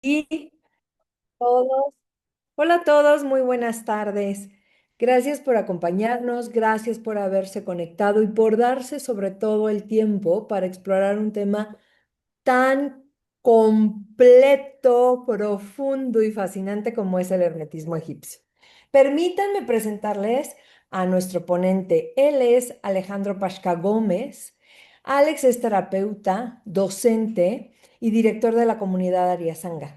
Y todos, hola a todos, muy buenas tardes. Gracias por acompañarnos, gracias por haberse conectado y por darse sobre todo el tiempo para explorar un tema tan completo, profundo y fascinante como es el hermetismo egipcio. Permítanme presentarles a nuestro ponente. Él es Alejandro Pasca Gómez. Alex es terapeuta, docente y director de la comunidad Ariasanga.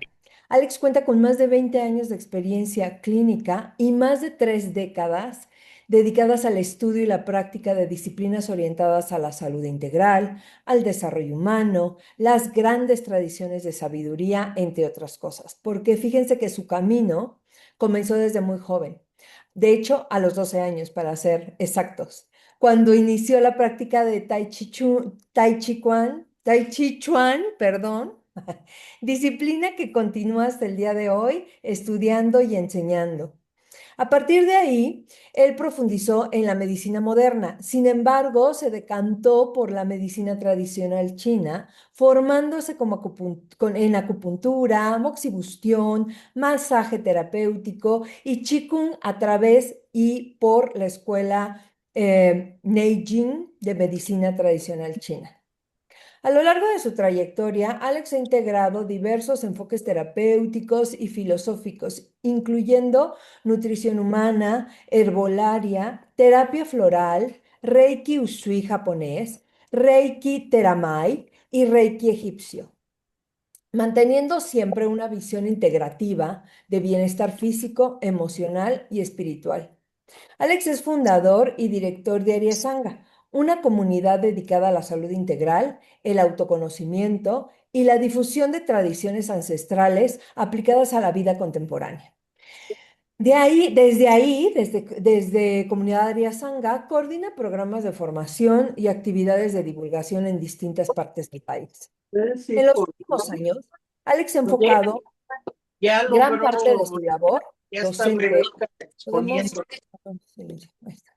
Alex cuenta con más de 20 años de experiencia clínica y más de 3 décadas dedicadas al estudio y la práctica de disciplinas orientadas a la salud integral, al desarrollo humano, las grandes tradiciones de sabiduría, entre otras cosas. Porque fíjense que su camino comenzó desde muy joven. De hecho, a los 12 años, para ser exactos, cuando inició la práctica de Tai Chi Chuan, perdón, disciplina que continúa hasta el día de hoy estudiando y enseñando. A partir de ahí, él profundizó en la medicina moderna. Sin embargo, se decantó por la medicina tradicional china, formándose en acupuntura, moxibustión, masaje terapéutico y qigong a través y por la escuela Neijing de medicina tradicional china. A lo largo de su trayectoria, Alex ha integrado diversos enfoques terapéuticos y filosóficos, incluyendo nutrición humana, herbolaria, terapia floral, Reiki Usui japonés, Reiki Teramai y Reiki egipcio, manteniendo siempre una visión integrativa de bienestar físico, emocional y espiritual. Alex es fundador y director de Ariasanga, una comunidad dedicada a la salud integral, el autoconocimiento y la difusión de tradiciones ancestrales aplicadas a la vida contemporánea. Desde Comunidad Ariasanga, coordina programas de formación y actividades de divulgación en distintas partes del país. En Sí, los por últimos años, Alex ha ya, enfocado ya gran parte de logró, su labor ya está docente. Rebeca Podemos. exponiendo. Ahí está.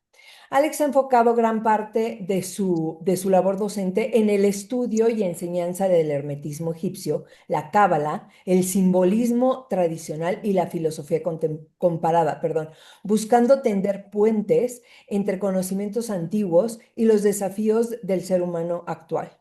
Alex ha enfocado gran parte de su labor docente en el estudio y enseñanza del hermetismo egipcio, la cábala, el simbolismo tradicional y la filosofía comparada, perdón, buscando tender puentes entre conocimientos antiguos y los desafíos del ser humano actual.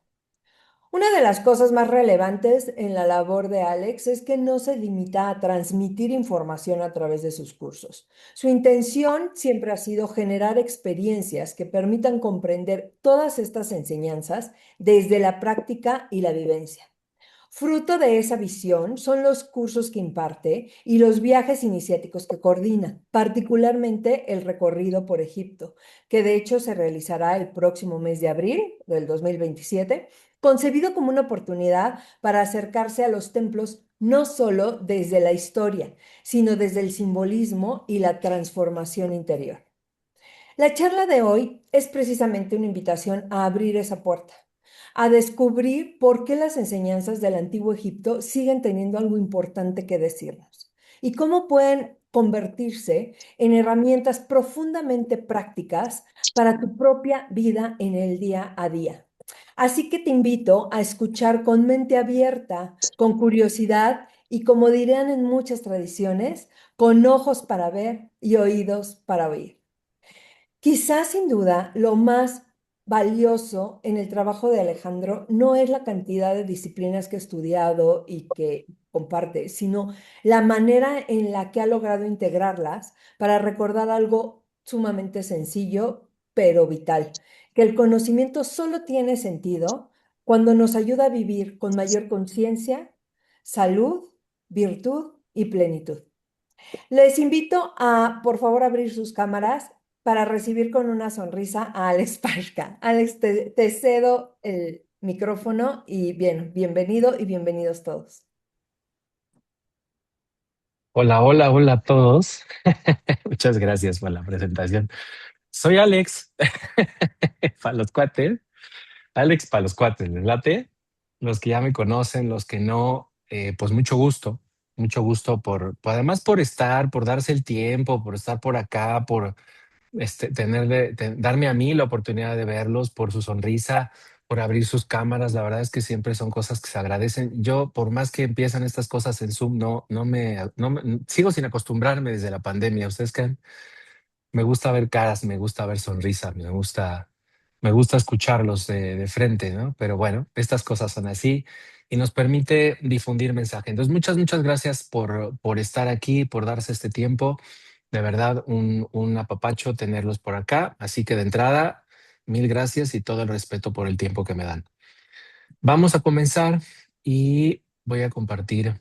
Una de las cosas más relevantes en la labor de Alex es que no se limita a transmitir información a través de sus cursos. Su intención siempre ha sido generar experiencias que permitan comprender todas estas enseñanzas desde la práctica y la vivencia. Fruto de esa visión son los cursos que imparte y los viajes iniciáticos que coordina, particularmente el recorrido por Egipto, que de hecho se realizará el próximo mes de abril del 2027, concebido como una oportunidad para acercarse a los templos no solo desde la historia, sino desde el simbolismo y la transformación interior. La charla de hoy es precisamente una invitación a abrir esa puerta, a descubrir por qué las enseñanzas del antiguo Egipto siguen teniendo algo importante que decirnos y cómo pueden convertirse en herramientas profundamente prácticas para tu propia vida en el día a día. Así que te invito a escuchar con mente abierta, con curiosidad y, como dirían en muchas tradiciones, con ojos para ver y oídos para oír. Quizás sin duda lo más valioso en el trabajo de Alejandro no es la cantidad de disciplinas que ha estudiado y que comparte, sino la manera en la que ha logrado integrarlas para recordar algo sumamente sencillo, pero vital, que el conocimiento solo tiene sentido cuando nos ayuda a vivir con mayor conciencia, salud, virtud y plenitud. Les invito a, por favor, abrir sus cámaras para recibir con una sonrisa a Alex Pashka. Alex, te cedo el micrófono y bien, bienvenido y bienvenidos todos. Hola, hola, hola a todos. Muchas gracias por la presentación. Soy Alex, para los cuates. Alex, para los cuates, ¿les late? Los que ya me conocen, los que no, pues mucho gusto además por estar, por darse el tiempo, por estar por acá, por darme a mí la oportunidad de verlos, por su sonrisa, por abrir sus cámaras. La verdad es que siempre son cosas que se agradecen. Yo, por más que empiezan estas cosas en Zoom, sigo sin acostumbrarme desde la pandemia. ¿Ustedes creen? Me gusta ver caras, me gusta ver sonrisas, me gusta escucharlos de frente, ¿no? Pero bueno, estas cosas son así y nos permite difundir mensaje. Entonces, muchas gracias por estar aquí, por darse este tiempo. De verdad, un apapacho tenerlos por acá. Así que de entrada, mil gracias y todo el respeto por el tiempo que me dan. Vamos a comenzar y voy a compartir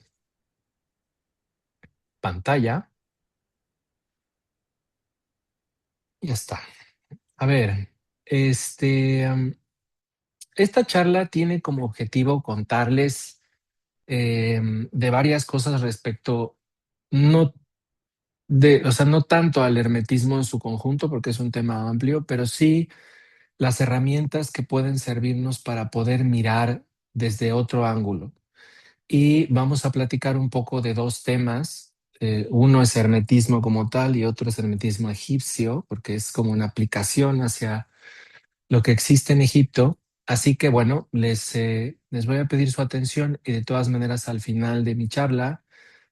pantalla. Ya está. A ver, este... esta charla tiene como objetivo contarles de varias cosas respecto, no o sea, no tanto al hermetismo en su conjunto, porque es un tema amplio, pero sí las herramientas que pueden servirnos para poder mirar desde otro ángulo. Y vamos a platicar un poco de dos temas. Uno es hermetismo como tal y otro es hermetismo egipcio, porque es como una aplicación hacia lo que existe en Egipto. Así que bueno, les voy a pedir su atención y de todas maneras al final de mi charla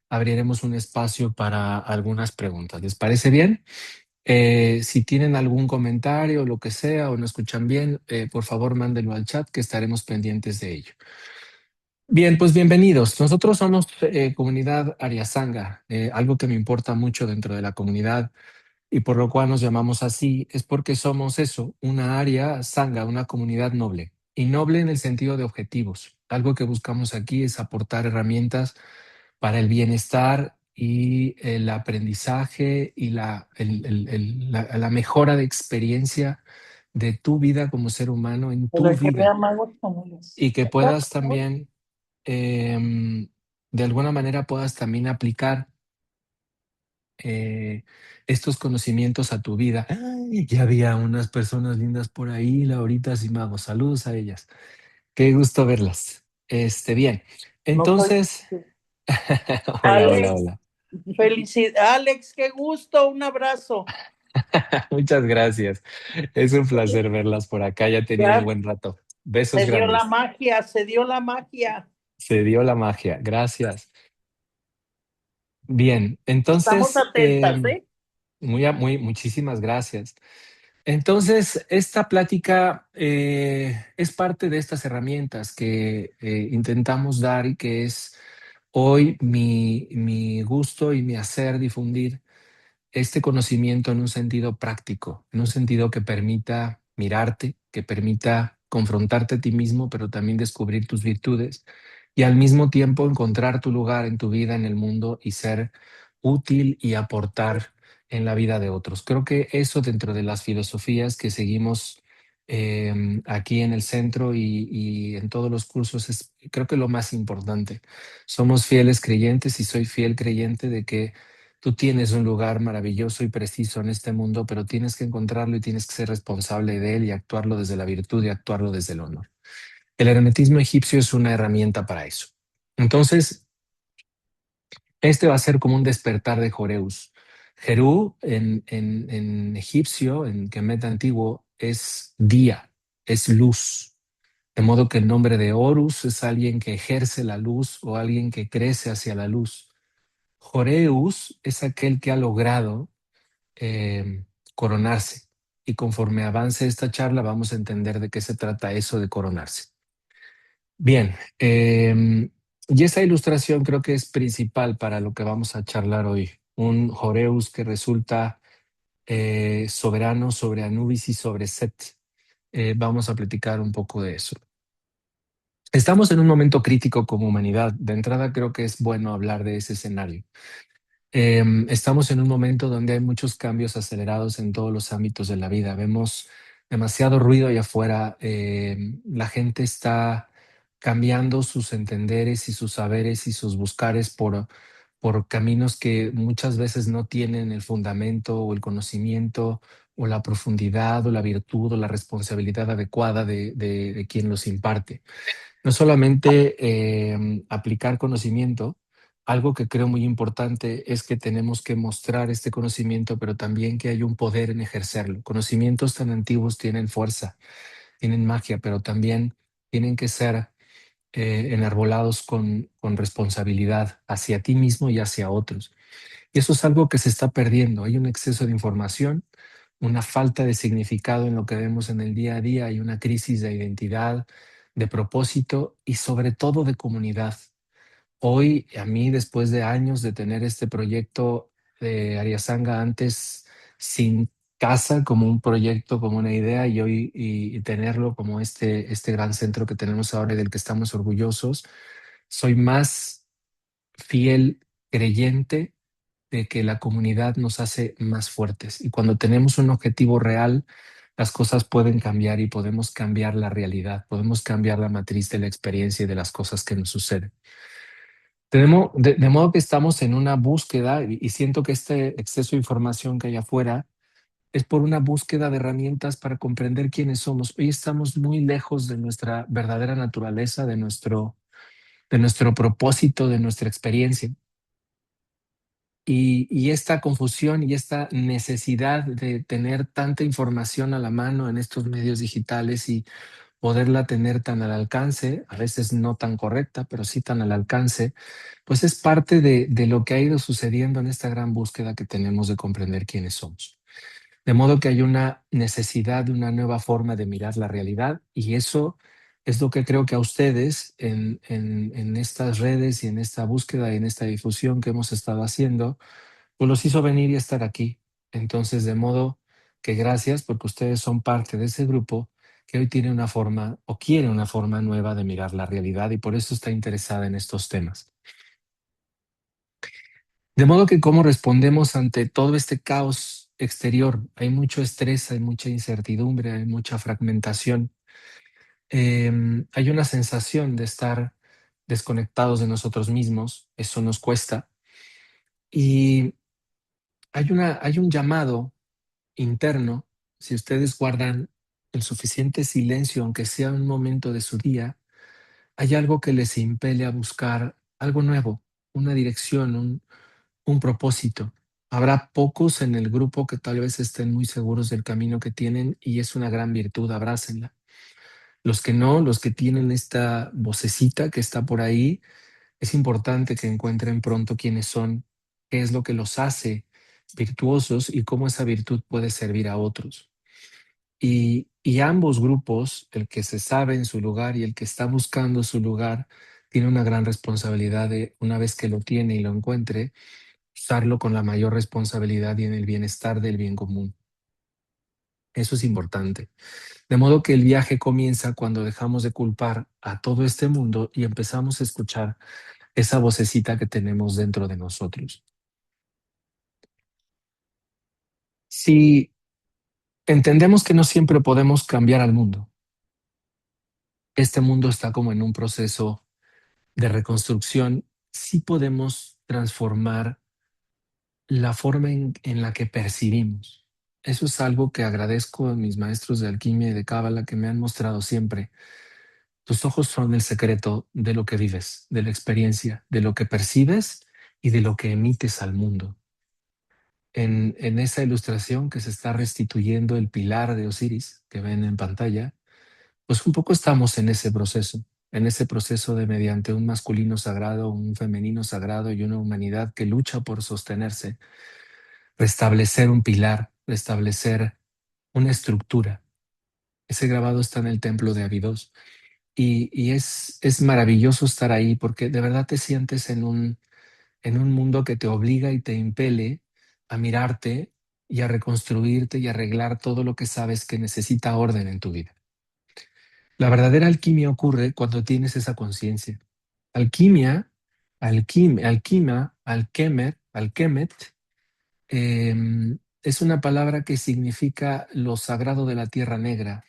abriremos un espacio para algunas preguntas. ¿Les parece bien? Si tienen algún comentario o lo que sea o no escuchan bien, por favor mándenlo al chat que estaremos pendientes de ello. Bien, pues bienvenidos. Nosotros somos comunidad Ariasanga. Algo que me importa mucho dentro de la comunidad y por lo cual nos llamamos así, es porque somos eso, una área sanga, una comunidad noble. Y noble en el sentido de objetivos. Algo que buscamos aquí es aportar herramientas para el bienestar y el aprendizaje y la mejora de experiencia de tu vida como ser humano en tu Pero que vida. vea magos comunes. Y que puedas también, de alguna manera, puedas también aplicar estos conocimientos a tu vida. Ay, ya había unas personas lindas por ahí, Lauritas y Magos. Saludos a ellas. Qué gusto verlas. Bien. No soy. Entonces, hola, Alex, hola. Alex, qué gusto, un abrazo. Muchas gracias. Es un placer verlas por acá. Ya tenía un Ya buen rato. Besos se dio la grandes. magia, se dio la magia. Se dio la magia. Gracias. Bien, Estamos entonces, atentas, ¿eh? muchísimas gracias. Entonces, esta plática es parte de estas herramientas que intentamos dar y que es hoy mi gusto y mi hacer difundir este conocimiento en un sentido práctico, en un sentido que permita mirarte, que permita confrontarte a ti mismo, pero también descubrir tus virtudes y al mismo tiempo encontrar tu lugar en tu vida, en el mundo y ser útil y aportar en la vida de otros. Creo que eso dentro de las filosofías que seguimos aquí en el centro y en todos los cursos es creo que lo más importante. Somos fieles creyentes y soy fiel creyente de que tú tienes un lugar maravilloso y preciso en este mundo, pero tienes que encontrarlo y tienes que ser responsable de él y actuarlo desde la virtud y actuarlo desde el honor. El hermetismo egipcio es una herramienta para eso. Entonces, este va a ser como un despertar de Joreus. Jerú en egipcio, en Kemet antiguo, es día, es luz. De modo que el nombre de Horus es alguien que ejerce la luz o alguien que crece hacia la luz. Joreus es aquel que ha logrado coronarse. Y conforme avance esta charla, vamos a entender de qué se trata eso de coronarse. Bien, y esa ilustración creo que es principal para lo que vamos a charlar hoy. Un Joreus que resulta soberano sobre Anubis y sobre Set. Vamos a platicar un poco de eso. Estamos en un momento crítico como humanidad. De entrada creo que es bueno hablar de ese escenario. Estamos en un momento donde hay muchos cambios acelerados en todos los ámbitos de la vida. Vemos demasiado ruido allá afuera. La gente está cambiando sus entenderes y sus saberes y sus buscares por caminos que muchas veces no tienen el fundamento o el conocimiento o la profundidad o la virtud o la responsabilidad adecuada de quien los imparte. No solamente aplicar conocimiento, algo que creo muy importante es que tenemos que mostrar este conocimiento, pero también que hay un poder en ejercerlo. Conocimientos tan antiguos tienen fuerza. tienen magia, pero también tienen que ser enarbolados con responsabilidad hacia ti mismo y hacia otros. Y eso es algo que se está perdiendo. Hay un exceso de información, una falta de significado en lo que vemos en el día a día, hay una crisis de identidad, de propósito y sobre todo de comunidad. Hoy, a mí, después de años de tener este proyecto de Ariasanga, antes sin casa, como un proyecto, como una idea, y hoy y tenerlo como este gran centro que tenemos ahora y del que estamos orgullosos, soy más fiel creyente de que la comunidad nos hace más fuertes. Y cuando tenemos un objetivo real, las cosas pueden cambiar y podemos cambiar la realidad, podemos cambiar la matriz de la experiencia y de las cosas que nos suceden. De modo que estamos en una búsqueda y siento que este exceso de información que hay afuera es por una búsqueda de herramientas para comprender quiénes somos. Hoy estamos muy lejos de nuestra verdadera naturaleza, de nuestro propósito, de nuestra experiencia. Y esta confusión y esta necesidad de tener tanta información a la mano en estos medios digitales y poderla tener tan al alcance, a veces no tan correcta, pero sí tan al alcance, pues es parte de lo que ha ido sucediendo en esta gran búsqueda que tenemos de comprender quiénes somos. De modo que hay una necesidad de una nueva forma de mirar la realidad y eso es lo que creo que a ustedes en estas redes y en esta búsqueda y en esta difusión que hemos estado haciendo, pues los hizo venir y estar aquí. Entonces, de modo que gracias porque ustedes son parte de ese grupo que hoy tiene una forma o quiere una forma nueva de mirar la realidad y por eso está interesada en estos temas. De modo que cómo respondemos ante todo este caos exterior. Hay mucho estrés, hay mucha incertidumbre, hay mucha fragmentación. Hay una sensación de estar desconectados de nosotros mismos. Eso nos cuesta. Y hay un llamado interno. Si ustedes guardan el suficiente silencio, aunque sea un momento de su día, hay algo que les impele a buscar algo nuevo, una dirección, un propósito. Habrá pocos en el grupo que tal vez estén muy seguros del camino que tienen y es una gran virtud, abrácenla. Los que no, los que tienen esta vocecita que está por ahí, es importante que encuentren pronto quiénes son, qué es lo que los hace virtuosos y cómo esa virtud puede servir a otros. Y ambos grupos, el que se sabe en su lugar y el que está buscando su lugar, tiene una gran responsabilidad de, una vez que lo tiene y lo encuentre, usarlo con la mayor responsabilidad y en el bienestar del bien común. Eso es importante. De modo que el viaje comienza cuando dejamos de culpar a todo este mundo y empezamos a escuchar esa vocecita que tenemos dentro de nosotros. Si entendemos que no siempre podemos cambiar al mundo, este mundo está como en un proceso de reconstrucción, sí podemos transformar la forma en la que percibimos. Eso es algo que agradezco a mis maestros de alquimia y de cábala que me han mostrado siempre. Tus ojos son el secreto de lo que vives, de la experiencia, de lo que percibes y de lo que emites al mundo. En esa ilustración que se está restituyendo el pilar de Osiris que ven en pantalla, pues un poco estamos en ese proceso de mediante un masculino sagrado, un femenino sagrado y una humanidad que lucha por sostenerse, restablecer un pilar, restablecer una estructura. Ese grabado está en el templo de Abidos y es maravilloso estar ahí porque de verdad te sientes en un mundo que te obliga y te impele a mirarte y a reconstruirte y arreglar todo lo que sabes que necesita orden en tu vida. La verdadera alquimia ocurre cuando tienes esa conciencia. Alquimia, alquemet, es una palabra que significa lo sagrado de la tierra negra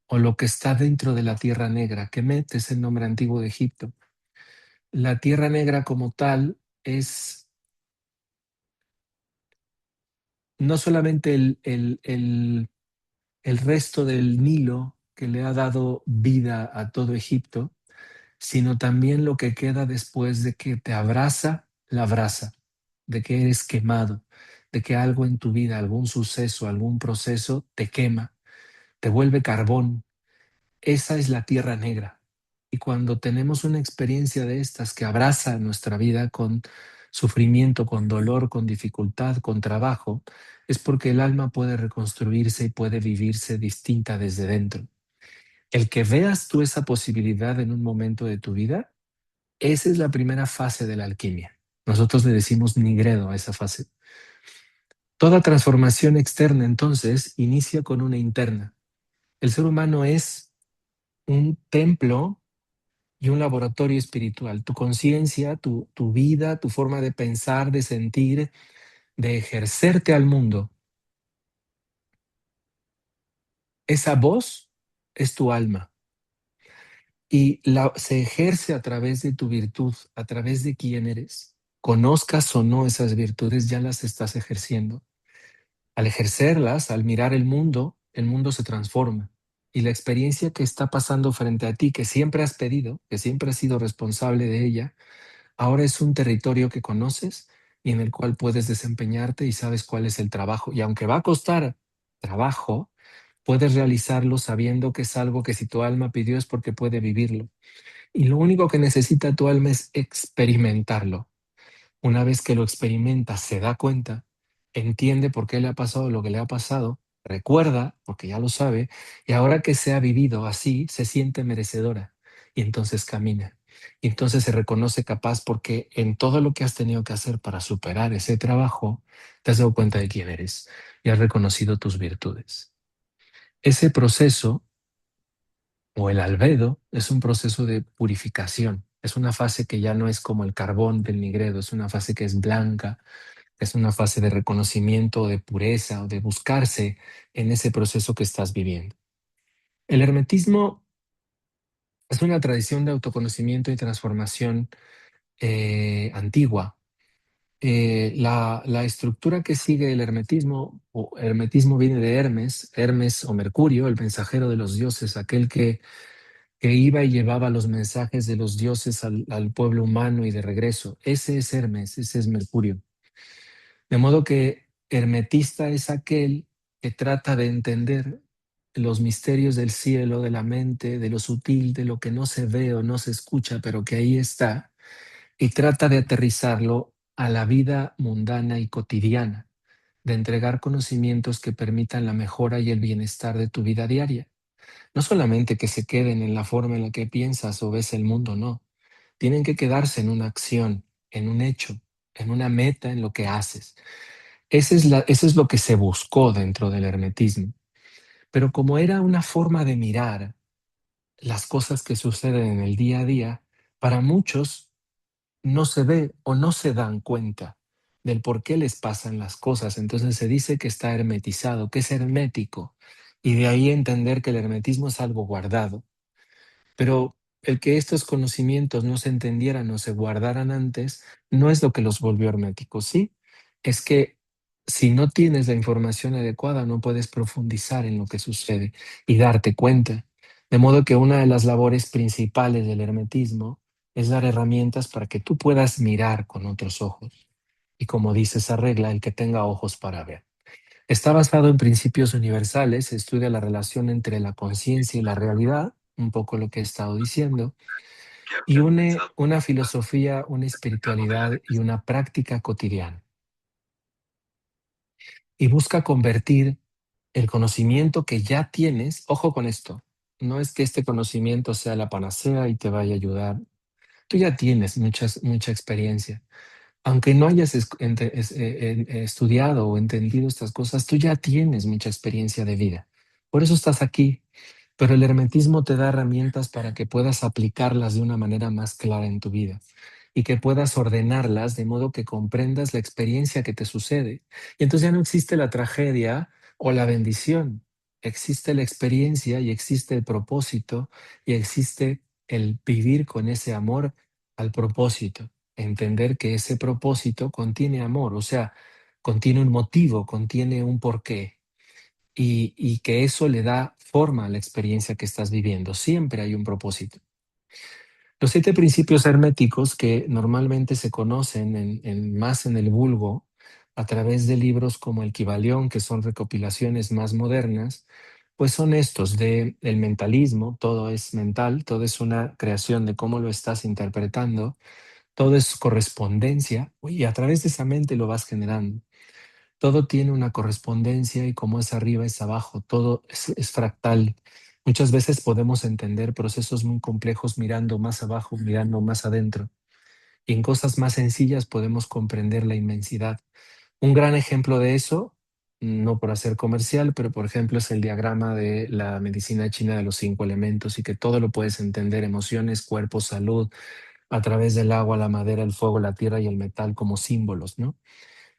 o lo que está dentro de la tierra negra. Kemet es el nombre antiguo de Egipto. La tierra negra como tal es no solamente el resto del Nilo que le ha dado vida a todo Egipto, sino también lo que queda después de que te abraza la brasa, de que eres quemado, de que algo en tu vida, algún suceso, algún proceso te quema, te vuelve carbón esa es la tierra negra. Y cuando tenemos una experiencia de estas que abraza nuestra vida con sufrimiento, con dolor, con dificultad, con trabajo, es porque el alma puede reconstruirse y puede vivirse distinta desde dentro. El que veas tú esa posibilidad en un momento de tu vida, esa es la primera fase de la alquimia. Nosotros le decimos nigredo a esa fase. Toda transformación externa, entonces, inicia con una interna. El ser humano es un templo y un laboratorio espiritual. Tu conciencia, tu vida, tu forma de pensar, de sentir, de ejercerte al mundo. Esa voz es tu alma y se ejerce a través de tu virtud, a través de quién eres. Conozcas o no esas virtudes, ya las estás ejerciendo. Al ejercerlas, al mirar el mundo se transforma. Y la experiencia que está pasando frente a ti, que siempre has pedido, que siempre has sido responsable de ella, ahora es un territorio que conoces y en el cual puedes desempeñarte y sabes cuál es el trabajo. Y aunque va a costar trabajo, puedes realizarlo sabiendo que es algo que si tu alma pidió es porque puede vivirlo. Y lo único que necesita tu alma es experimentarlo. Una vez que lo experimenta, se da cuenta, entiende por qué le ha pasado lo que le ha pasado, recuerda, porque ya lo sabe, y ahora que se ha vivido así, se siente merecedora y entonces camina. Y entonces se reconoce capaz porque en todo lo que has tenido que hacer para superar ese trabajo, te has dado cuenta de quién eres y has reconocido tus virtudes. Ese proceso o el albedo es un proceso de purificación. Es una fase que ya no es como el carbón del nigredo, es una fase que es blanca, es una fase de reconocimiento, de pureza o de buscarse en ese proceso que estás viviendo. El hermetismo es una tradición de autoconocimiento y transformación antigua. La estructura que sigue el hermetismo, o hermetismo viene de Hermes, Hermes o Mercurio, el mensajero de los dioses, aquel que iba y llevaba los mensajes de los dioses al pueblo humano y de regreso. Ese es Hermes, ese es Mercurio. De modo que hermetista es aquel que trata de entender los misterios del cielo, de la mente, de lo sutil, de lo que no se ve o no se escucha, pero que ahí está, y trata de aterrizarlo a la vida mundana y cotidiana, de entregar conocimientos que permitan la mejora y el bienestar de tu vida diaria. No solamente que se queden en la forma en la que piensas o ves el mundo, no. Tienen que quedarse en una acción, en un hecho, en una meta, en lo que haces. Eso es lo que se buscó dentro del hermetismo. Pero como era una forma de mirar las cosas que suceden en el día a día, para muchos no se ve o no se dan cuenta del por qué les pasan las cosas. Entonces se dice que está hermetizado, que es hermético. Y de ahí entender que el hermetismo es algo guardado. Pero el que estos conocimientos no se entendieran o se guardaran antes no es lo que los volvió herméticos, ¿sí? Es que si no tienes la información adecuada no puedes profundizar en lo que sucede y darte cuenta. De modo que una de las labores principales del hermetismo es dar herramientas para que tú puedas mirar con otros ojos. Y como dice esa regla, el que tenga ojos para ver. Está basado en principios universales, estudia la relación entre la conciencia y la realidad, un poco lo que he estado diciendo, y une una filosofía, una espiritualidad y una práctica cotidiana. Y busca convertir el conocimiento que ya tienes, ojo con esto, no es que este conocimiento sea la panacea y te vaya a ayudar. Tú ya tienes mucha experiencia. Aunque no hayas estudiado o entendido estas cosas, tú ya tienes mucha experiencia de vida. Por eso estás aquí. Pero el hermetismo te da herramientas para que puedas aplicarlas de una manera más clara en tu vida y que puedas ordenarlas de modo que comprendas la experiencia que te sucede. Y entonces ya no existe la tragedia o la bendición. Existe la experiencia y existe el propósito y existe el vivir con ese amor al propósito. Entender que ese propósito contiene amor, o sea, contiene un motivo, contiene un porqué y que eso le da forma a la experiencia que estás viviendo. Siempre hay un propósito. Los 7 principios herméticos que normalmente se conocen más en el vulgo a través de libros como el Kybalión, que son recopilaciones más modernas, pues son estos de el mentalismo, todo es mental, todo es una creación de cómo lo estás interpretando, todo es correspondencia y a través de esa mente lo vas generando. Todo tiene una correspondencia y como es arriba es abajo, todo es fractal. Muchas veces podemos entender procesos muy complejos mirando más abajo, mirando más adentro. Y en cosas más sencillas podemos comprender la inmensidad. Un gran ejemplo de eso, no por hacer comercial, pero por ejemplo es el diagrama de la medicina china de los 5 elementos y que todo lo puedes entender, emociones, cuerpo, salud, a través del agua, la madera, el fuego, la tierra y el metal como símbolos, ¿no?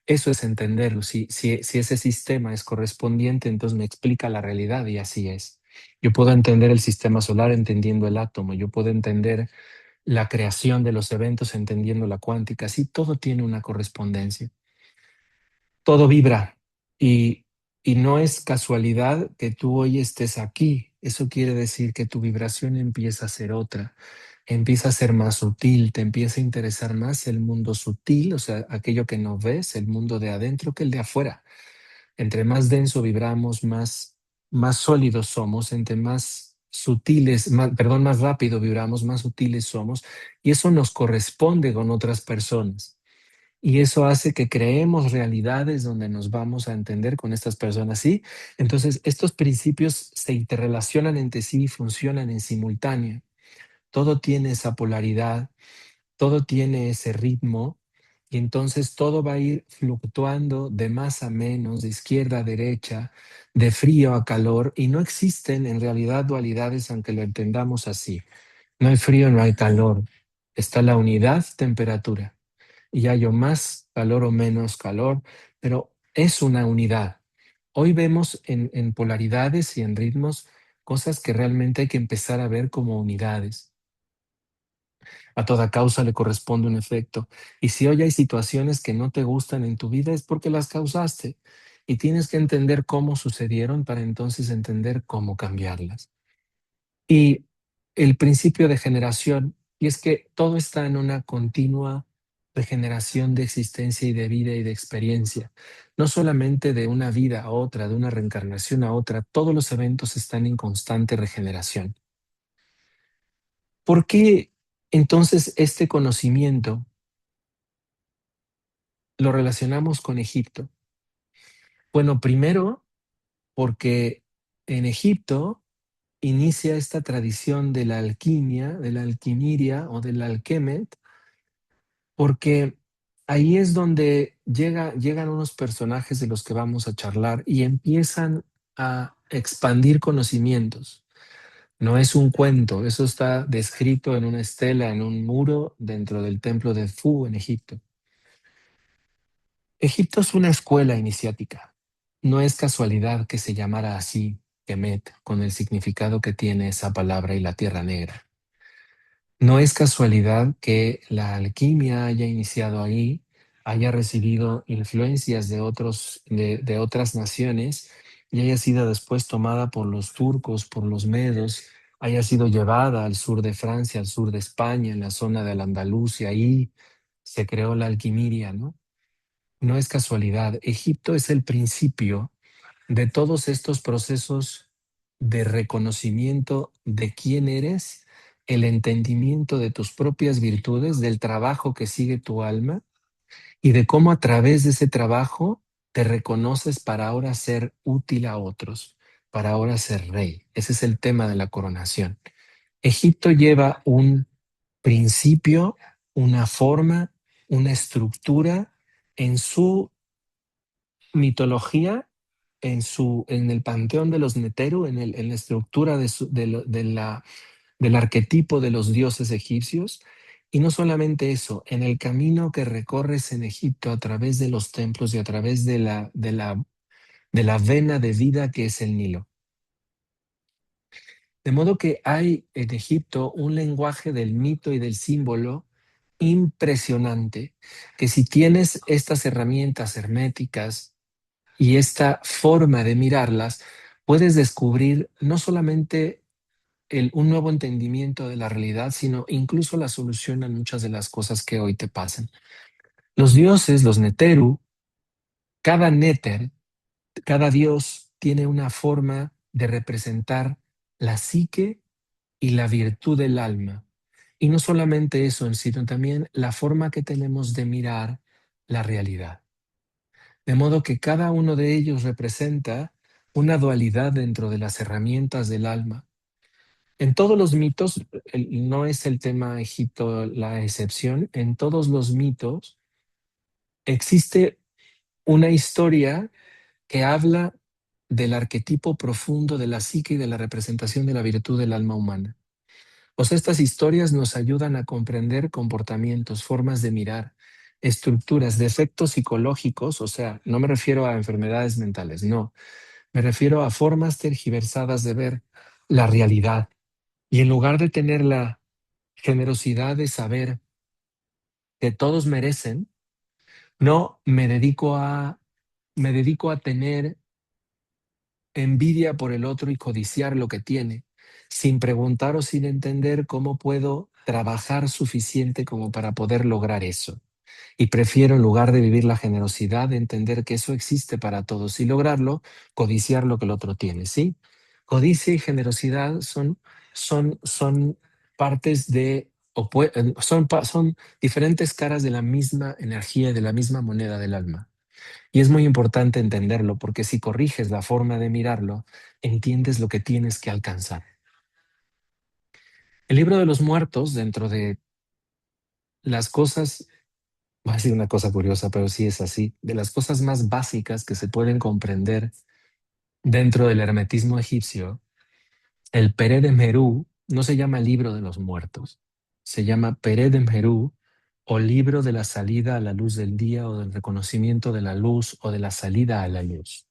Eso es entenderlo. Si ese sistema es correspondiente, entonces me explica la realidad y así es. Yo puedo entender el sistema solar entendiendo el átomo, yo puedo entender la creación de los eventos entendiendo la cuántica, sí, todo tiene una correspondencia, todo vibra y, y no es casualidad que tú hoy estés aquí, eso quiere decir que tu vibración empieza a ser otra, empieza a ser más sutil, te empieza a interesar más el mundo sutil, o sea, aquello que no ves, el mundo de adentro que el de afuera. Entre más denso vibramos, más sólidos somos, entre más sutiles, perdón, más rápido vibramos, más sutiles somos, y eso nos corresponde con otras personas. Y eso hace que creemos realidades donde nos vamos a entender con estas personas, ¿sí? Entonces, estos principios se interrelacionan entre sí y funcionan en simultáneo. Todo tiene esa polaridad, todo tiene ese ritmo y entonces todo va a ir fluctuando de más a menos, de izquierda a derecha, de frío a calor y no existen en realidad dualidades aunque lo entendamos así. No hay frío, no hay calor. Está la unidad temperatura y hay o más calor o menos calor, pero es una unidad. Hoy vemos en polaridades y en ritmos cosas que realmente hay que empezar a ver como unidades. A toda causa le corresponde un efecto. Y si hoy hay situaciones que no te gustan en tu vida es porque las causaste. Y tienes que entender cómo sucedieron para entonces entender cómo cambiarlas. Y el principio de generación, y es que todo está en una continua regeneración de existencia y de vida y de experiencia. No solamente de una vida a otra, de una reencarnación a otra, todos los eventos están en constante regeneración. ¿Por qué entonces este conocimiento lo relacionamos con Egipto? Bueno, primero porque en Egipto inicia esta tradición de la alquimia, de la alquimiria o del alquemet, porque ahí es donde llegan unos personajes de los que vamos a charlar y empiezan a expandir conocimientos. No es un cuento, eso está descrito en una estela, en un muro dentro del templo de Fu en Egipto. Egipto es una escuela iniciática. No es casualidad que se llamara así Kemet, con el significado que tiene esa palabra y la tierra negra. No es casualidad que la alquimia haya iniciado ahí, haya recibido influencias de otras naciones y haya sido después tomada por los turcos, por los medos, haya sido llevada al sur de Francia, al sur de España, en la zona de la Andalucía, ahí se creó la alquimiria, ¿no? No es casualidad. Egipto es el principio de todos estos procesos de reconocimiento de quién eres, el entendimiento de tus propias virtudes, del trabajo que sigue tu alma y de cómo a través de ese trabajo te reconoces para ahora ser útil a otros, para ahora ser rey. Ese es el tema de la coronación. Egipto lleva un principio, una forma, una estructura en su mitología, en el panteón de los Neteru, en la estructura del arquetipo de los dioses egipcios. Y no solamente eso, en el camino que recorres en Egipto a través de los templos y a través de la vena de vida que es el Nilo. De modo que hay en Egipto un lenguaje del mito y del símbolo impresionante, que si tienes estas herramientas herméticas y esta forma de mirarlas, puedes descubrir no solamente un nuevo entendimiento de la realidad, sino incluso la solución a muchas de las cosas que hoy te pasan. Los dioses, los Neteru, cada Néter, cada dios tiene una forma de representar la psique y la virtud del alma. Y no solamente eso, sino también la forma que tenemos de mirar la realidad. De modo que cada uno de ellos representa una dualidad dentro de las herramientas del alma. En todos los mitos, no es el tema Egipto la excepción, en todos los mitos existe una historia que habla del arquetipo profundo de la psique y de la representación de la virtud del alma humana. O sea, estas historias nos ayudan a comprender comportamientos, formas de mirar, estructuras, defectos psicológicos, o sea, no me refiero a enfermedades mentales, no, me refiero a formas tergiversadas de ver la realidad. Y en lugar de tener la generosidad de saber que todos merecen, no me dedico a tener envidia por el otro y codiciar lo que tiene, sin preguntar o sin entender cómo puedo trabajar suficiente como para poder lograr eso. Y prefiero, en lugar de vivir la generosidad, entender que eso existe para todos y lograrlo, codiciar lo que el otro tiene, ¿sí? Codicia y generosidad son partes son diferentes caras de la misma energía y de la misma moneda del alma. Y es muy importante entenderlo, porque si corriges la forma de mirarlo, entiendes lo que tienes que alcanzar. El libro de los muertos, dentro de las cosas, voy a decir una cosa curiosa, pero sí es así, de las cosas más básicas que se pueden comprender dentro del hermetismo egipcio, el Pere de Meru no se llama libro de los muertos, se llama Pere de Meru o libro de la salida a la luz del día o del reconocimiento de la luz o de la salida a la luz.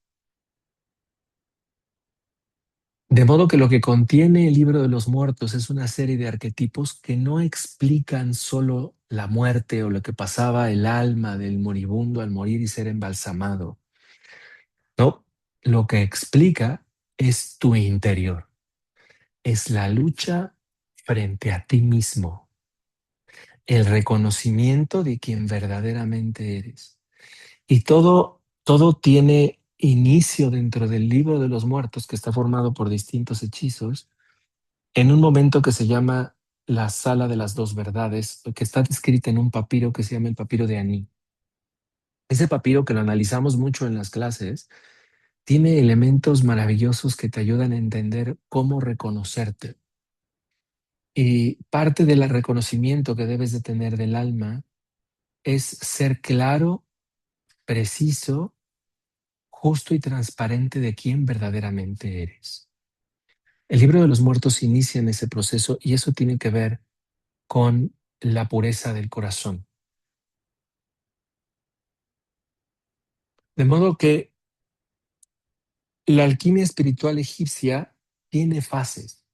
De modo que lo que contiene el libro de los muertos es una serie de arquetipos que no explican solo la muerte o lo que pasaba el alma del moribundo al morir y ser embalsamado. No, lo que explica es tu interior, es la lucha frente a ti mismo, el reconocimiento de quien verdaderamente eres. Y todo tiene inicio dentro del libro de los muertos, que está formado por distintos hechizos, en un momento que se llama la Sala de las Dos Verdades, que está descrita en un papiro que se llama el papiro de Aní. Ese papiro, que lo analizamos mucho en las clases, tiene elementos maravillosos que te ayudan a entender cómo reconocerte. Y parte del reconocimiento que debes de tener del alma es ser claro, preciso, justo y transparente de quién verdaderamente eres. El libro de los muertos inicia en ese proceso y eso tiene que ver con la pureza del corazón. De modo que la alquimia espiritual egipcia tiene fases.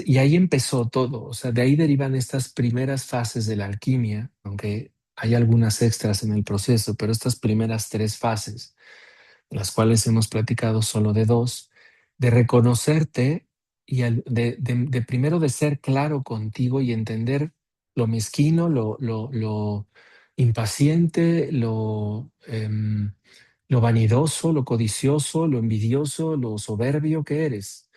Y ahí empezó todo. O sea, de ahí derivan estas primeras fases de la alquimia, aunque hay algunas extras en el proceso, pero estas primeras tres fases, las cuales hemos platicado solo de dos, de reconocerte y de primero de ser claro contigo y entender lo mezquino, lo impaciente, lo vanidoso, lo codicioso, lo envidioso, lo soberbio que eres.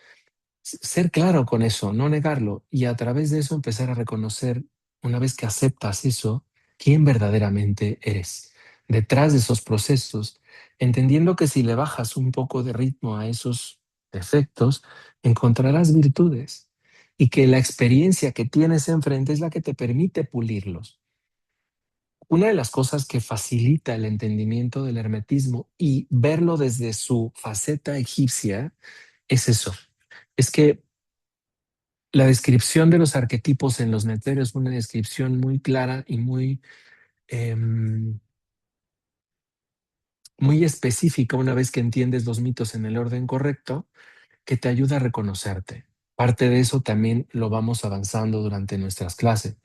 Ser claro con eso, no negarlo, y a través de eso empezar a reconocer, una vez que aceptas eso, quién verdaderamente eres detrás de esos procesos, entendiendo que si le bajas un poco de ritmo a esos defectos, encontrarás virtudes y que la experiencia que tienes enfrente es la que te permite pulirlos. Una de las cosas que facilita el entendimiento del hermetismo y verlo desde su faceta egipcia es eso. Es que la descripción de los arquetipos en los meteros es una descripción muy clara y muy específica una vez que entiendes los mitos en el orden correcto, que te ayuda a reconocerte. Parte de eso también lo vamos avanzando durante nuestras clases.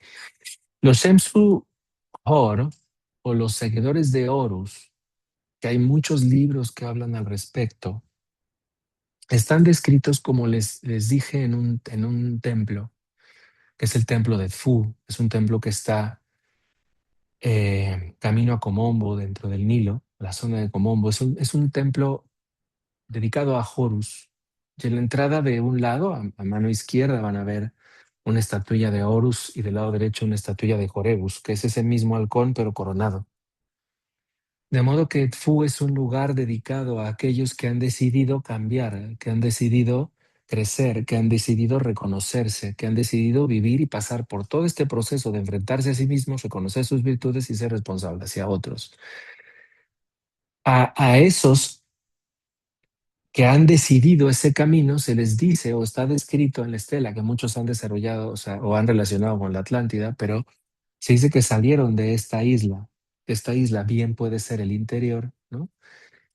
Los Shemsu Hor, o los seguidores de Horus, que hay muchos libros que hablan al respecto, están descritos, como les dije, en un templo, que es el templo de Tfu. Es un templo que está camino a Komombo, dentro del Nilo, la zona de Komombo. Es un templo dedicado a Horus. Y en la entrada de un lado, a mano izquierda, van a ver una estatuilla de Horus y del lado derecho una estatuilla de Horus, que es ese mismo halcón pero coronado. De modo que Edfu es un lugar dedicado a aquellos que han decidido cambiar, que han decidido crecer, que han decidido reconocerse, que han decidido vivir y pasar por todo este proceso de enfrentarse a sí mismos, reconocer sus virtudes y ser responsable hacia otros. A esos que han decidido ese camino se les dice o está descrito en la estela que muchos han desarrollado, o han relacionado con la Atlántida, pero se dice que salieron de esta isla. Esta isla bien puede ser el interior, ¿no?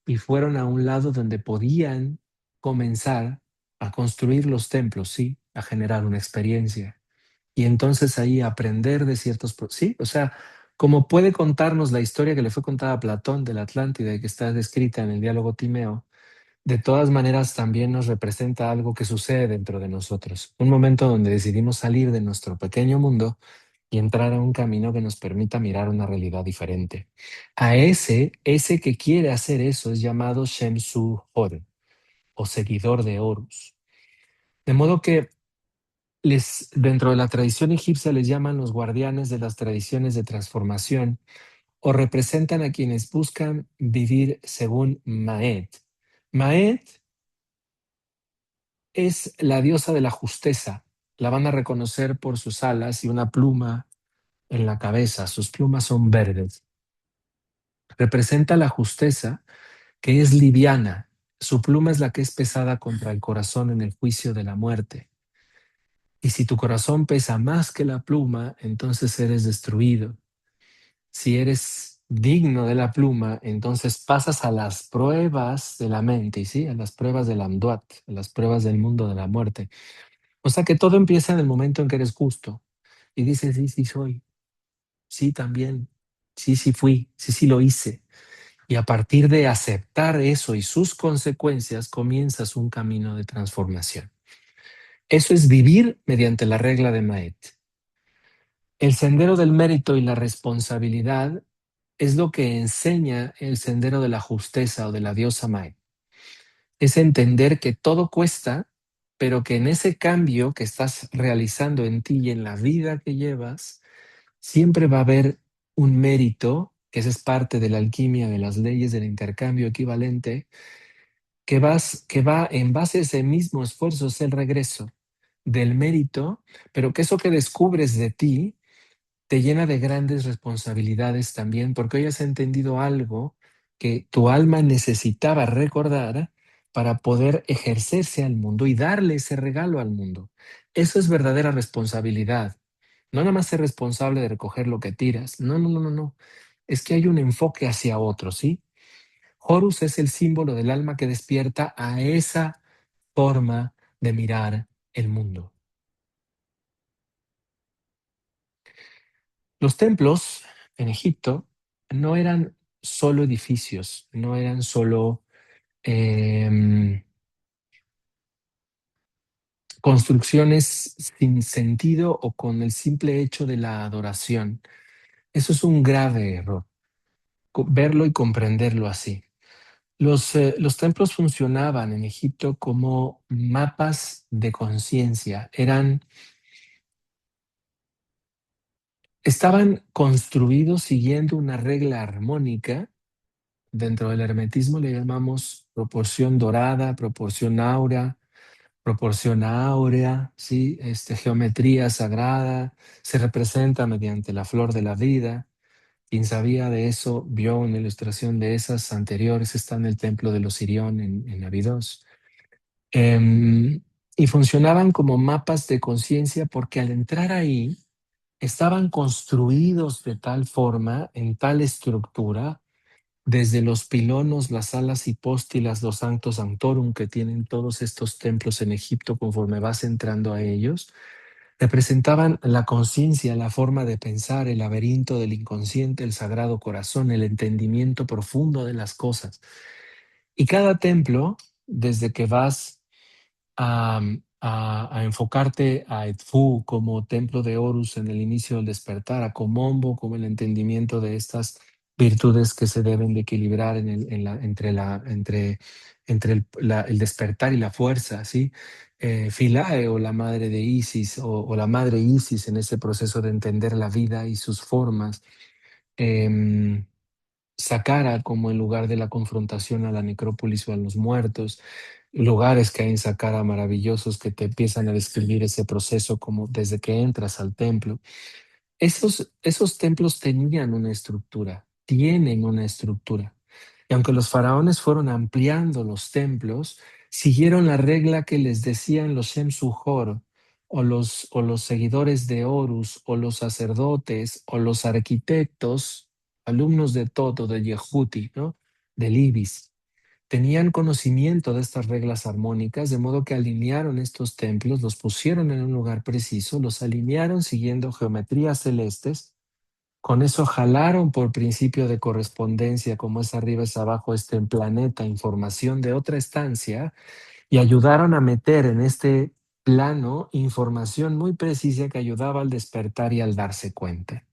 Y fueron a un lado donde podían comenzar a construir los templos, sí, a generar una experiencia. Y entonces ahí aprender de ciertos, sí, o sea, como puede contarnos la historia que le fue contada a Platón de la Atlántida y que está descrita en el diálogo Timeo, de todas maneras también nos representa algo que sucede dentro de nosotros, un momento donde decidimos salir de nuestro pequeño mundo y entrar a un camino que nos permita mirar una realidad diferente. A ese que quiere hacer eso es llamado Shemsu Hor, o seguidor de Horus. De modo que dentro de la tradición egipcia les llaman los guardianes de las tradiciones de transformación o representan a quienes buscan vivir según Maet. Maet es la diosa de la justeza. La van a reconocer por sus alas y una pluma en la cabeza. Sus plumas son verdes. Representa la justeza, que es liviana. Su pluma es la que es pesada contra el corazón en el juicio de la muerte. Y si tu corazón pesa más que la pluma, entonces eres destruido. Si eres digno de la pluma, entonces pasas a las pruebas de la mente, ¿sí? A las pruebas del Amduat, a las pruebas del mundo de la muerte. O sea que todo empieza en el momento en que eres justo y dices, sí, sí soy, sí también, sí, sí fui, sí, sí lo hice. Y a partir de aceptar eso y sus consecuencias, comienzas un camino de transformación. Eso es vivir mediante la regla de Maet. El sendero del mérito y la responsabilidad es lo que enseña el sendero de la justeza o de la diosa Maet. Es entender que todo cuesta, pero que en ese cambio que estás realizando en ti y en la vida que llevas, siempre va a haber un mérito, que esa es parte de la alquimia de las leyes del intercambio equivalente, que va en base a ese mismo esfuerzo, es el regreso del mérito, pero que eso que descubres de ti te llena de grandes responsabilidades también, porque hoy has entendido algo que tu alma necesitaba recordar para poder ejercerse al mundo y darle ese regalo al mundo. Eso es verdadera responsabilidad. No nada más ser responsable de recoger lo que tiras. No, no, no, no, no. Es que hay un enfoque hacia otro, ¿sí? Horus es el símbolo del alma que despierta a esa forma de mirar el mundo. Los templos en Egipto no eran solo edificios, no eran solo construcciones sin sentido o con el simple hecho de la adoración. Eso es un grave error, verlo y comprenderlo así. Los templos funcionaban en Egipto como mapas de conciencia, estaban construidos siguiendo una regla armónica. Dentro del hermetismo le llamamos proporción dorada, proporción áurea, ¿sí? Geometría sagrada, se representa mediante la flor de la vida. Quien sabía de eso vio una ilustración de esas anteriores, está en el templo de los Sirión en Abidos. Y funcionaban como mapas de conciencia porque al entrar ahí estaban construidos de tal forma, en tal estructura, desde los pilonos, las alas hipóstilas, los sanctos sanctorum que tienen todos estos templos en Egipto conforme vas entrando a ellos, representaban la conciencia, la forma de pensar, el laberinto del inconsciente, el sagrado corazón, el entendimiento profundo de las cosas. Y cada templo, desde que vas a, a enfocarte a Edfu como templo de Horus en el inicio del despertar, a Komombo como el entendimiento de estas virtudes que se deben de equilibrar entre el despertar y la fuerza, ¿sí? Philae, o la madre de Isis, o la madre Isis, en ese proceso de entender la vida y sus formas. em, Saqqara, como el lugar de la confrontación a la necrópolis o a los muertos, lugares que hay en Saqqara maravillosos que te empiezan a describir ese proceso como desde que entras al templo. Esos templos tenían una estructura, tienen una estructura. Y aunque los faraones fueron ampliando los templos, siguieron la regla que les decían los Shem-Suhor, o los seguidores de Horus, o los sacerdotes, o los arquitectos, alumnos de Toto, de Yehuti, ¿no? Del Ibis. Tenían conocimiento de estas reglas armónicas, de modo que alinearon estos templos, los pusieron en un lugar preciso, los alinearon siguiendo geometrías celestes. Con eso jalaron por principio de correspondencia, como es arriba es abajo, en planeta, información de otra estancia, y ayudaron a meter en este plano información muy precisa que ayudaba al despertar y al darse cuenta.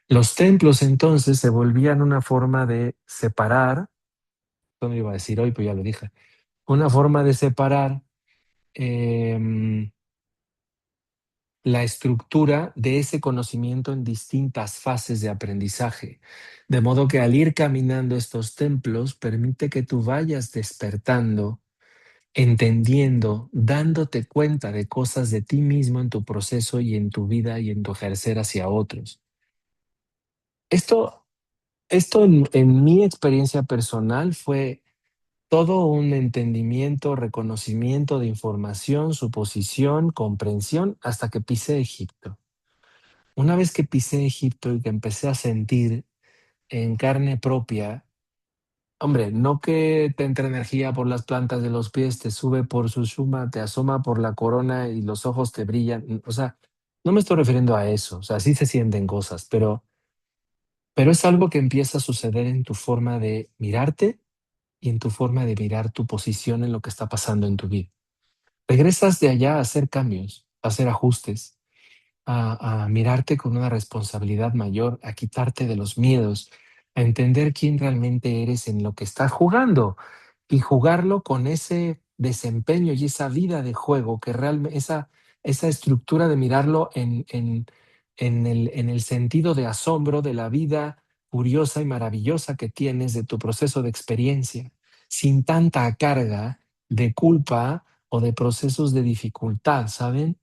Los templos entonces se volvían una forma de separar, no me iba a decir hoy, pues ya lo dije, una forma de separar em, la estructura de ese conocimiento en distintas fases de aprendizaje. De modo que al ir caminando estos templos, permite que tú vayas despertando, entendiendo, dándote cuenta de cosas de ti mismo en tu proceso y en tu vida y en tu ejercer hacia otros. Esto, esto en mi experiencia personal fue todo un entendimiento, reconocimiento de información, suposición, comprensión, hasta que pisé Egipto. Una vez que pisé Egipto y que empecé a sentir en carne propia, hombre, no que te entra energía por las plantas de los pies, te sube por Sushuma, te asoma por la corona y los ojos te brillan. O sea, no me estoy refiriendo a eso. O sea, sí se sienten cosas, pero es algo que empieza a suceder en tu forma de mirarte y en tu forma de mirar tu posición en lo que está pasando en tu vida. Regresas de allá a hacer cambios, a hacer ajustes, a mirarte con una responsabilidad mayor, a quitarte de los miedos, a entender quién realmente eres en lo que estás jugando y jugarlo con ese desempeño y esa vida de juego que realmente, esa estructura de mirarlo en el sentido de asombro de la vida curiosa y maravillosa que tienes de tu proceso de experiencia, sin tanta carga de culpa o de procesos de dificultad, ¿saben?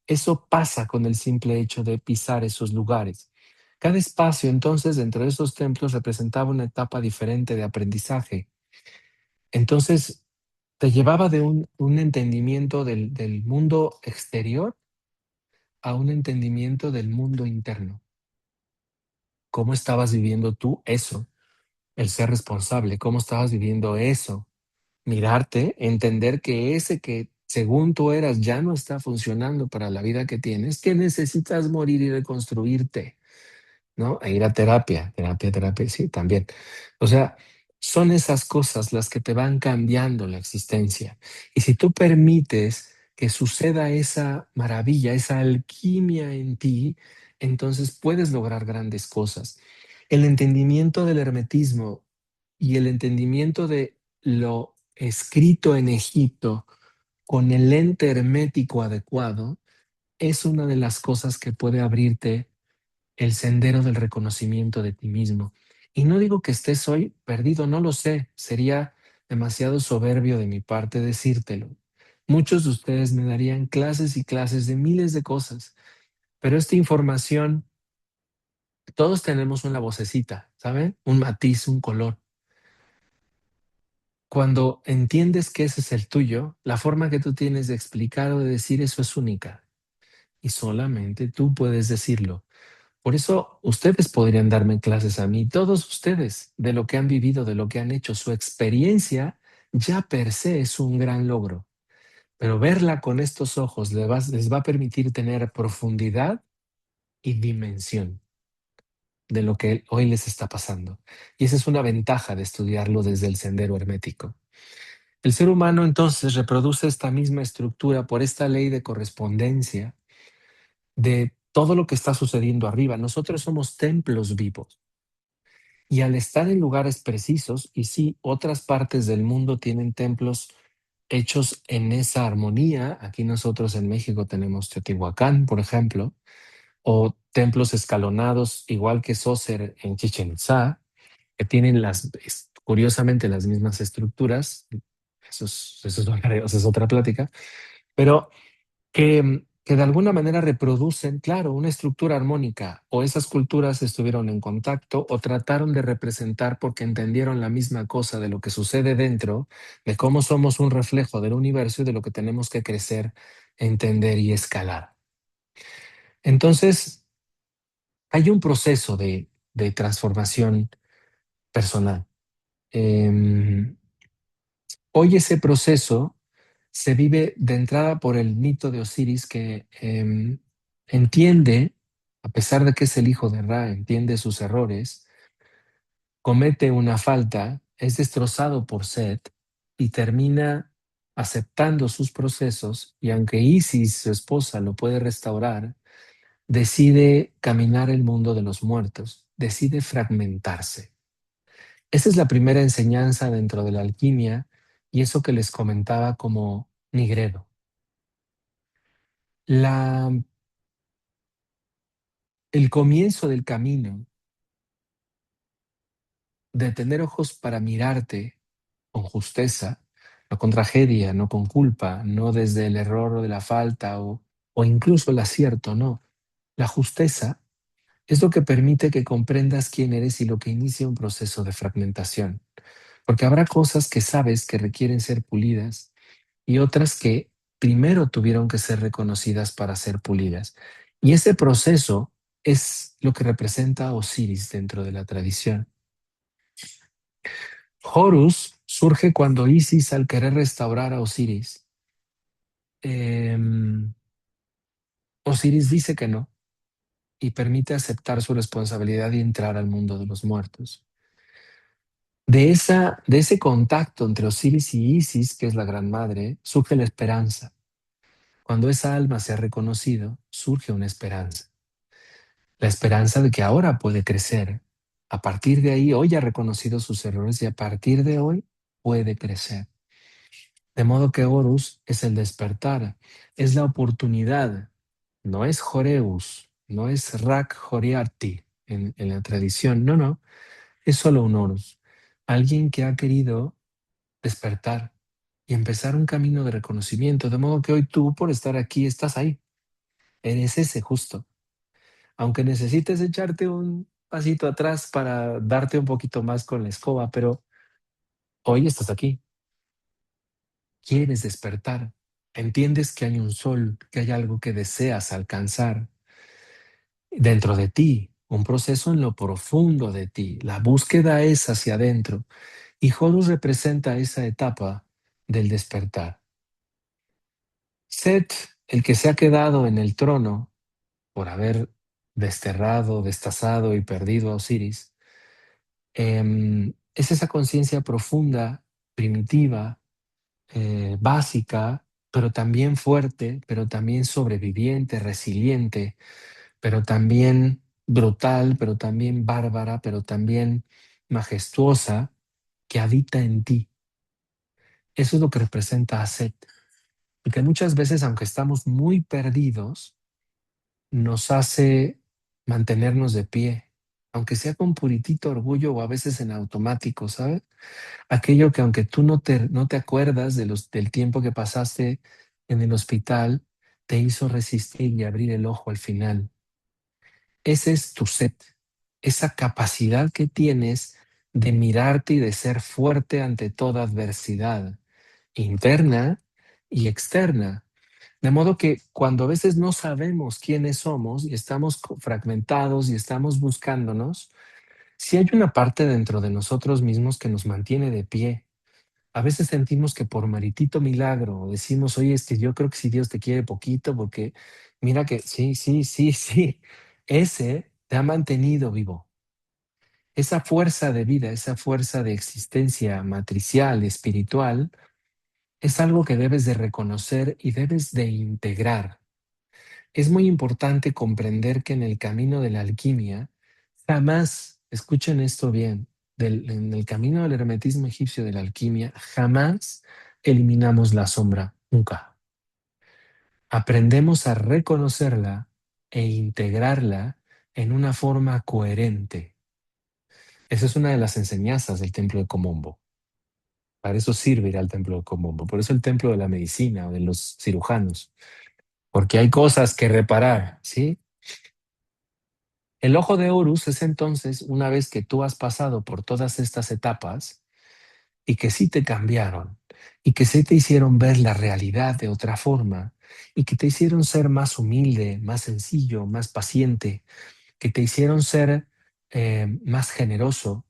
Eso pasa con el simple hecho de pisar esos lugares. Cada espacio, entonces, dentro de esos templos representaba una etapa diferente de aprendizaje. Entonces, te llevaba de un entendimiento del mundo exterior a un entendimiento del mundo interno. ¿Cómo estabas viviendo tú eso? El ser responsable. ¿Cómo estabas viviendo eso? Mirarte, entender que ese que según tú eras ya no está funcionando para la vida que tienes, que necesitas morir y reconstruirte, ¿no? E ir a terapia, sí, también. O sea, son esas cosas las que te van cambiando la existencia. Y si tú permites que suceda esa maravilla, esa alquimia en ti, entonces puedes lograr grandes cosas. El entendimiento del hermetismo y el entendimiento de lo escrito en Egipto con el lente hermético adecuado es una de las cosas que puede abrirte el sendero del reconocimiento de ti mismo. Y no digo que estés hoy perdido, no lo sé, sería demasiado soberbio de mi parte decírtelo. Muchos de ustedes me darían clases y clases de miles de cosas, pero esta información, todos tenemos una vocecita, ¿saben? Un matiz, un color. Cuando entiendes que ese es el tuyo, la forma que tú tienes de explicar o de decir eso es única y solamente tú puedes decirlo. Por eso ustedes podrían darme clases a mí, todos ustedes, de lo que han vivido, de lo que han hecho. Su experiencia ya per se es un gran logro, pero verla con estos ojos les va a permitir tener profundidad y dimensión de lo que hoy les está pasando. Y esa es una ventaja de estudiarlo desde el sendero hermético. El ser humano entonces reproduce esta misma estructura por esta ley de correspondencia de todo lo que está sucediendo arriba. Nosotros somos templos vivos. Y al estar en lugares precisos, y sí, otras partes del mundo tienen templos hechos en esa armonía. Aquí nosotros en México tenemos Teotihuacán, por ejemplo, o templos escalonados, igual que Sócer en Chichén Itzá, que tienen curiosamente las mismas estructuras. Eso es otra plática, pero que de alguna manera reproducen, claro, una estructura armónica, o esas culturas estuvieron en contacto o trataron de representar porque entendieron la misma cosa de lo que sucede dentro, de cómo somos un reflejo del universo y de lo que tenemos que crecer, entender y escalar. Entonces, hay un proceso de transformación personal. Em, Hoy ese proceso se vive de entrada por el mito de Osiris que entiende, a pesar de que es el hijo de Ra, entiende sus errores, comete una falta, es destrozado por Set y termina aceptando sus procesos y aunque Isis, su esposa, lo puede restaurar, decide caminar el mundo de los muertos, decide fragmentarse. Esa es la primera enseñanza dentro de la alquimia y eso que les comentaba como Nigredo. La, el comienzo del camino de tener ojos para mirarte con justeza, no con tragedia, no con culpa, no desde el error o de la falta o incluso el acierto, no. La justeza es lo que permite que comprendas quién eres y lo que inicia un proceso de fragmentación. Porque habrá cosas que sabes que requieren ser pulidas y otras que primero tuvieron que ser reconocidas para ser pulidas. Y ese proceso es lo que representa a Osiris dentro de la tradición. Horus surge cuando Isis, al querer restaurar a Osiris, eh, Osiris dice que no y permite aceptar su responsabilidad y entrar al mundo de los muertos. De ese contacto entre Osiris y Isis, que es la Gran Madre, surge la esperanza. Cuando esa alma se ha reconocido, surge una esperanza. La esperanza de que ahora puede crecer. A partir de ahí, hoy ha reconocido sus errores y a partir de hoy puede crecer. De modo que Horus es el despertar, es la oportunidad. No es Joreus, no es Rak Joriarty en la tradición. No, no, es solo un Horus. Alguien que ha querido despertar y empezar un camino de reconocimiento. De modo que hoy tú, por estar aquí, estás ahí. Eres ese justo. Aunque necesites echarte un pasito atrás para darte un poquito más con la escoba, pero hoy estás aquí. Quieres despertar. Entiendes que hay un sol, que hay algo que deseas alcanzar dentro de ti, un proceso en lo profundo de ti. La búsqueda es hacia adentro y Horus representa esa etapa del despertar. Set, el que se ha quedado en el trono por haber desterrado, destazado y perdido a Osiris, es esa conciencia profunda, primitiva, básica, pero también fuerte, pero también sobreviviente, resiliente, pero también brutal, pero también bárbara, pero también majestuosa, que habita en ti. Eso es lo que representa a Set. Porque muchas veces, aunque estamos muy perdidos, nos hace mantenernos de pie, aunque sea con puritito orgullo o a veces en automático, ¿sabes? Aquello que aunque tú no te acuerdas del tiempo que pasaste en el hospital, te hizo resistir y abrir el ojo al final. Ese es tu set, esa capacidad que tienes de mirarte y de ser fuerte ante toda adversidad, interna y externa. De modo que cuando a veces no sabemos quiénes somos y estamos fragmentados y estamos buscándonos, si hay una parte dentro de nosotros mismos que nos mantiene de pie. A veces sentimos que por meritito milagro decimos, oye, es que yo creo que si Dios te quiere poquito, porque mira que sí, sí, sí, sí, ese te ha mantenido vivo. Esa fuerza de vida, esa fuerza de existencia matricial, espiritual, es algo que debes de reconocer y debes de integrar. Es muy importante comprender que en el camino de la alquimia jamás escuchen esto bien, en el camino del hermetismo egipcio de la alquimia, jamás eliminamos la sombra, nunca. Aprendemos a reconocerla e integrarla en una forma coherente. Esa es una de las enseñanzas del templo de Komombo. Para eso sirve ir al templo de Komombo. Por eso el templo de la medicina o de los cirujanos. Porque hay cosas que reparar, ¿sí? El ojo de Horus es entonces, una vez que tú has pasado por todas estas etapas y que sí te cambiaron y que sí te hicieron ver la realidad de otra forma y que te hicieron ser más humilde, más sencillo, más paciente, que te hicieron ser más generoso,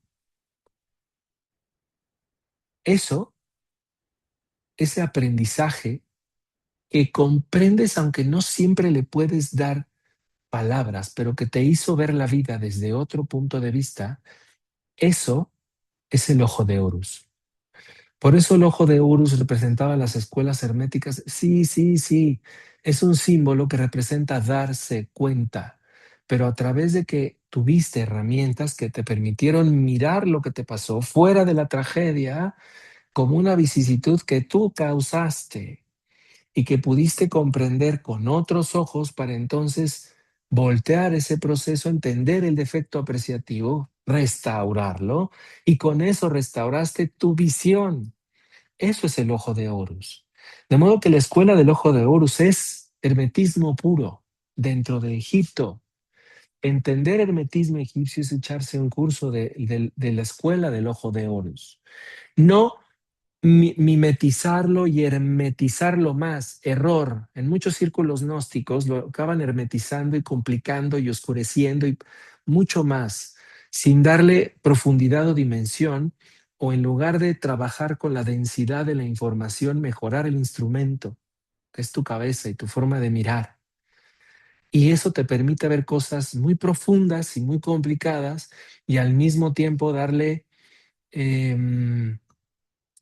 eso, ese aprendizaje que comprendes aunque no siempre le puedes dar palabras, pero que te hizo ver la vida desde otro punto de vista, eso es el ojo de Horus. Por eso el ojo de Horus representaba las escuelas herméticas. Sí, sí, sí, es un símbolo que representa darse cuenta, pero a través de que tuviste herramientas que te permitieron mirar lo que te pasó fuera de la tragedia como una vicisitud que tú causaste y que pudiste comprender con otros ojos para entonces voltear ese proceso, entender el defecto apreciativo, restaurarlo y con eso restauraste tu visión. Eso es el ojo de Horus. De modo que la escuela del ojo de Horus es hermetismo puro dentro de Egipto. Entender hermetismo egipcio es echarse un curso de la escuela del ojo de Horus. No mimetizarlo y hermetizarlo más. Error. En muchos círculos gnósticos lo acaban hermetizando y complicando y oscureciendo y mucho más, sin darle profundidad o dimensión, o en lugar de trabajar con la densidad de la información, mejorar el instrumento, que es tu cabeza y tu forma de mirar. Y eso te permite ver cosas muy profundas y muy complicadas y al mismo tiempo darle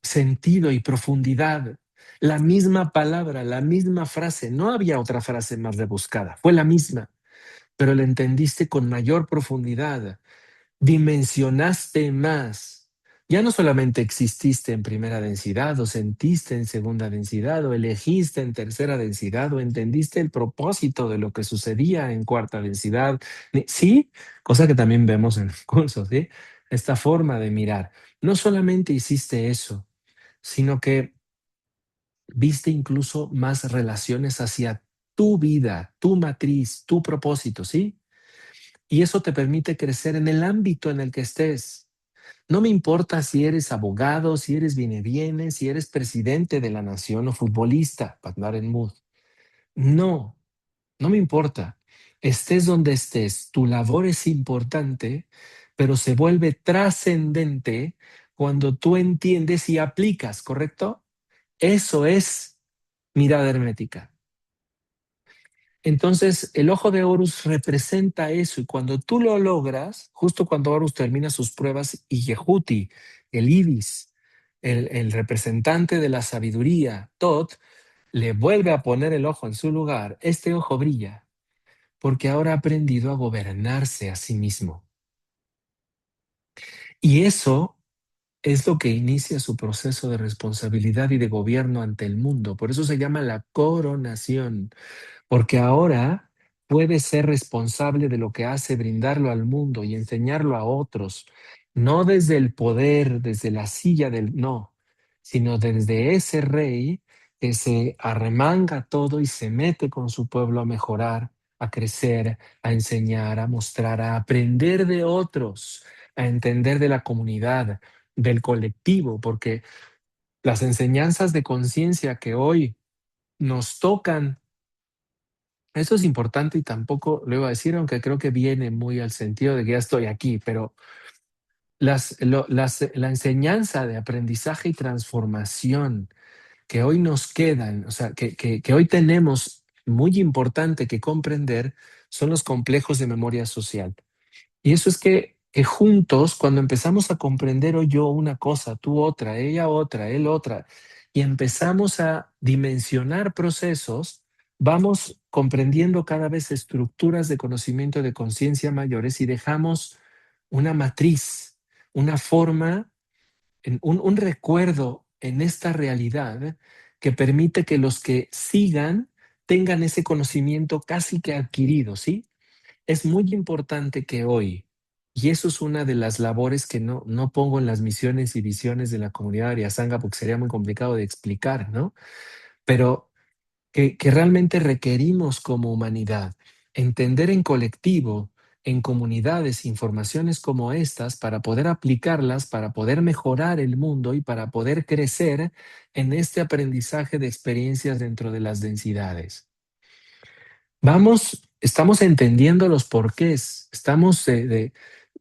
sentido y profundidad. La misma palabra, la misma frase, no había otra frase más rebuscada, fue la misma, pero la entendiste con mayor profundidad, dimensionaste más. Ya no solamente exististe en primera densidad o sentiste en segunda densidad o elegiste en tercera densidad o entendiste el propósito de lo que sucedía en cuarta densidad. Sí, cosa que también vemos en el curso, ¿sí? Esta forma de mirar. No solamente hiciste eso, sino que viste incluso más relaciones hacia tu vida, tu matriz, tu propósito, ¿sí? Y eso te permite crecer en el ámbito en el que estés. No me importa si eres abogado, si eres viene, si eres presidente de la nación o futbolista, para andar en mood. No, no me importa. Estés donde estés, tu labor es importante, pero se vuelve trascendente cuando tú entiendes y aplicas, ¿correcto? Eso es mirada hermética. Entonces, el ojo de Horus representa eso y cuando tú lo logras, justo cuando Horus termina sus pruebas y Yehuti, el Ibis, el representante de la sabiduría, Tot, le vuelve a poner el ojo en su lugar, este ojo brilla porque ahora ha aprendido a gobernarse a sí mismo. Y eso es lo que inicia su proceso de responsabilidad y de gobierno ante el mundo. Por eso se llama la coronación. Porque ahora puede ser responsable de lo que hace, brindarlo al mundo y enseñarlo a otros, no desde el poder, desde la silla del no, sino desde ese rey que se arremanga todo y se mete con su pueblo a mejorar, a crecer, a enseñar, a mostrar, a aprender de otros, a entender de la comunidad, del colectivo, porque las enseñanzas de conciencia que hoy nos tocan, eso es importante y tampoco lo iba a decir, aunque creo que viene muy al sentido de que ya estoy aquí, pero la enseñanza de aprendizaje y transformación que hoy nos quedan, o sea, que hoy tenemos muy importante que comprender son los complejos de memoria social. Y eso es que juntos, cuando empezamos a comprender hoy yo una cosa, tú otra, ella otra, él otra, y empezamos a dimensionar procesos, vamos comprendiendo cada vez estructuras de conocimiento de conciencia mayores y dejamos una matriz, una forma, un recuerdo en esta realidad que permite que los que sigan tengan ese conocimiento casi que adquirido, ¿sí? Es muy importante que hoy, y eso es una de las labores que no pongo en las misiones y visiones de la comunidad Ariasanga porque sería muy complicado de explicar, ¿no? Pero que realmente requerimos como humanidad entender en colectivo, en comunidades, informaciones como estas para poder aplicarlas, para poder mejorar el mundo y para poder crecer en este aprendizaje de experiencias dentro de las densidades. Estamos entendiendo los porqués, estamos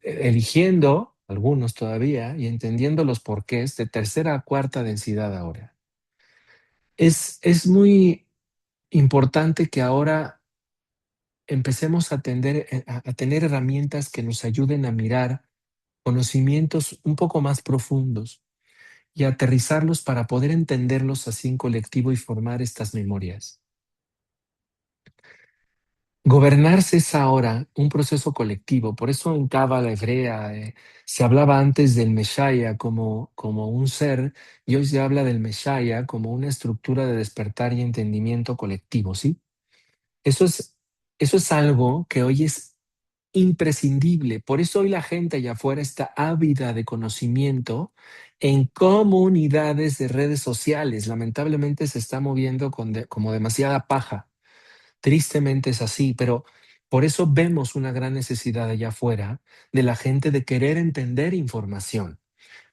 eligiendo, algunos todavía, y entendiendo los porqués de tercera a cuarta densidad ahora. Es muy importante que ahora empecemos a tener herramientas que nos ayuden a mirar conocimientos un poco más profundos y aterrizarlos para poder entenderlos así en colectivo y formar estas memorias. Gobernarse es ahora un proceso colectivo, por eso en Cábala hebrea se hablaba antes del Meshaya como un ser y hoy se habla del Meshaya como una estructura de despertar y entendimiento colectivo, ¿sí? Eso es, eso es algo que hoy es imprescindible. Por eso hoy la gente allá afuera está ávida de conocimiento en comunidades de redes sociales. Lamentablemente se está moviendo como demasiada paja. Tristemente es así, pero por eso vemos una gran necesidad allá afuera de la gente de querer entender información,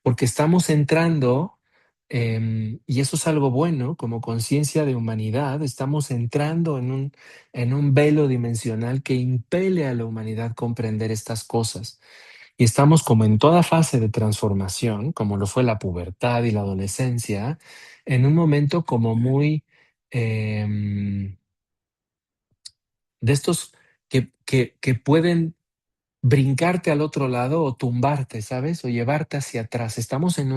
porque estamos entrando, y eso es algo bueno, como conciencia de humanidad, estamos entrando en un velo dimensional que impele a la humanidad comprender estas cosas. Y estamos como en toda fase de transformación, como lo fue la pubertad y la adolescencia, en un momento como muy... em, de estos que pueden brincarte al otro lado o tumbarte, ¿sabes? O llevarte hacia atrás. Estamos en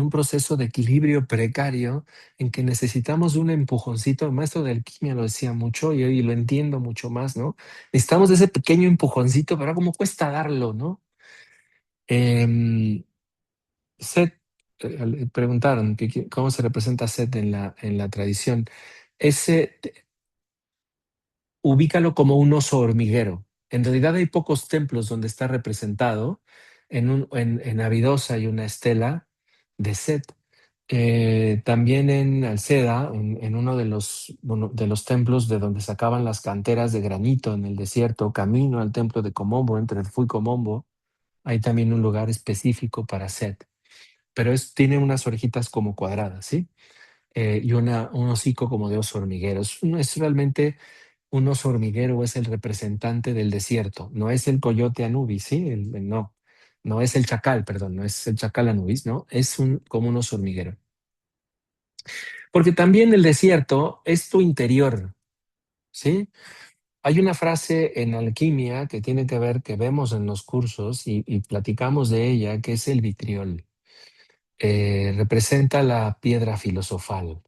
un proceso de equilibrio precario en que necesitamos de un empujoncito. El maestro de alquimia lo decía mucho y hoy lo entiendo mucho más, ¿no? Necesitamos de ese pequeño empujoncito, pero como cuesta darlo, ¿no? Em, Set, preguntaron cómo se representa Set en la tradición. Ese ubícalo como un oso hormiguero. En realidad hay pocos templos donde está representado. En Abidosa hay una estela de Set. También en Alceda, en uno de los templos de donde sacaban las canteras de granito en el desierto, camino al templo de Comombo, entre el Fu y Comombo, hay también un lugar específico para Set. Pero tiene unas orejitas como cuadradas, ¿sí? Y un hocico como de oso hormiguero. Es realmente un oso hormiguero es el representante del desierto, no es el coyote Anubis, ¿sí? No, no es el chacal, perdón, no es el chacal Anubis, ¿no? Es como un oso hormiguero. Porque también el desierto es tu interior, ¿sí? Hay una frase en alquimia que tiene que ver, que vemos en los cursos y platicamos de ella, que es el vitriol. Representa la piedra filosofal.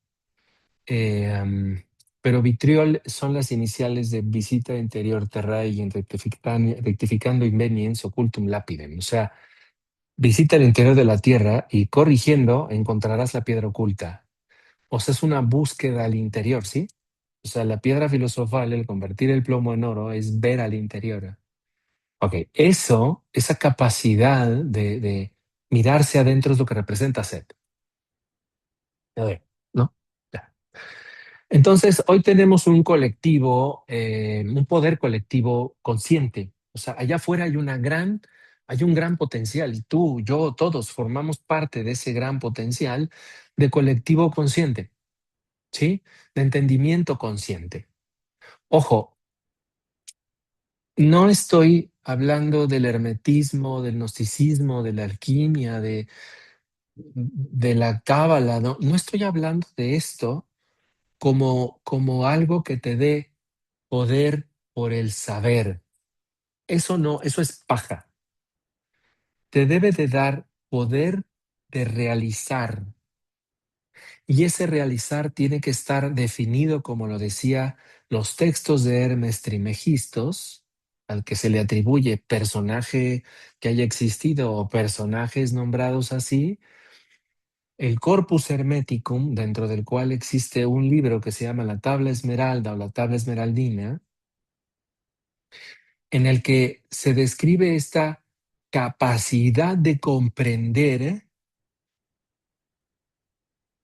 Eh, pero vitriol son las iniciales de visita interior terrae y rectificando inveniens occultum lapidem. O sea, visita el interior de la tierra y corrigiendo encontrarás la piedra oculta. O sea, es una búsqueda al interior, ¿sí? O sea, la piedra filosofal, el convertir el plomo en oro, es ver al interior. Ok, esa capacidad de mirarse adentro es lo que representa Set. A ver, ¿no? Ya. Entonces, hoy tenemos un colectivo, un poder colectivo consciente. O sea, allá afuera hay un gran potencial y tú, yo, todos formamos parte de ese gran potencial de colectivo consciente, ¿sí? De entendimiento consciente. Ojo, no estoy hablando del hermetismo, del gnosticismo, de la alquimia, de la cábala, no estoy hablando de esto como algo que te dé poder por el saber. Eso no, eso es paja. Te debe de dar poder de realizar. Y ese realizar tiene que estar definido, como lo decía los textos de Hermes Trismegistos, al que se le atribuye personaje que haya existido o personajes nombrados así, el Corpus Hermeticum, dentro del cual existe un libro que se llama la Tabla Esmeralda o la Tabla Esmeraldina, en el que se describe esta capacidad de comprender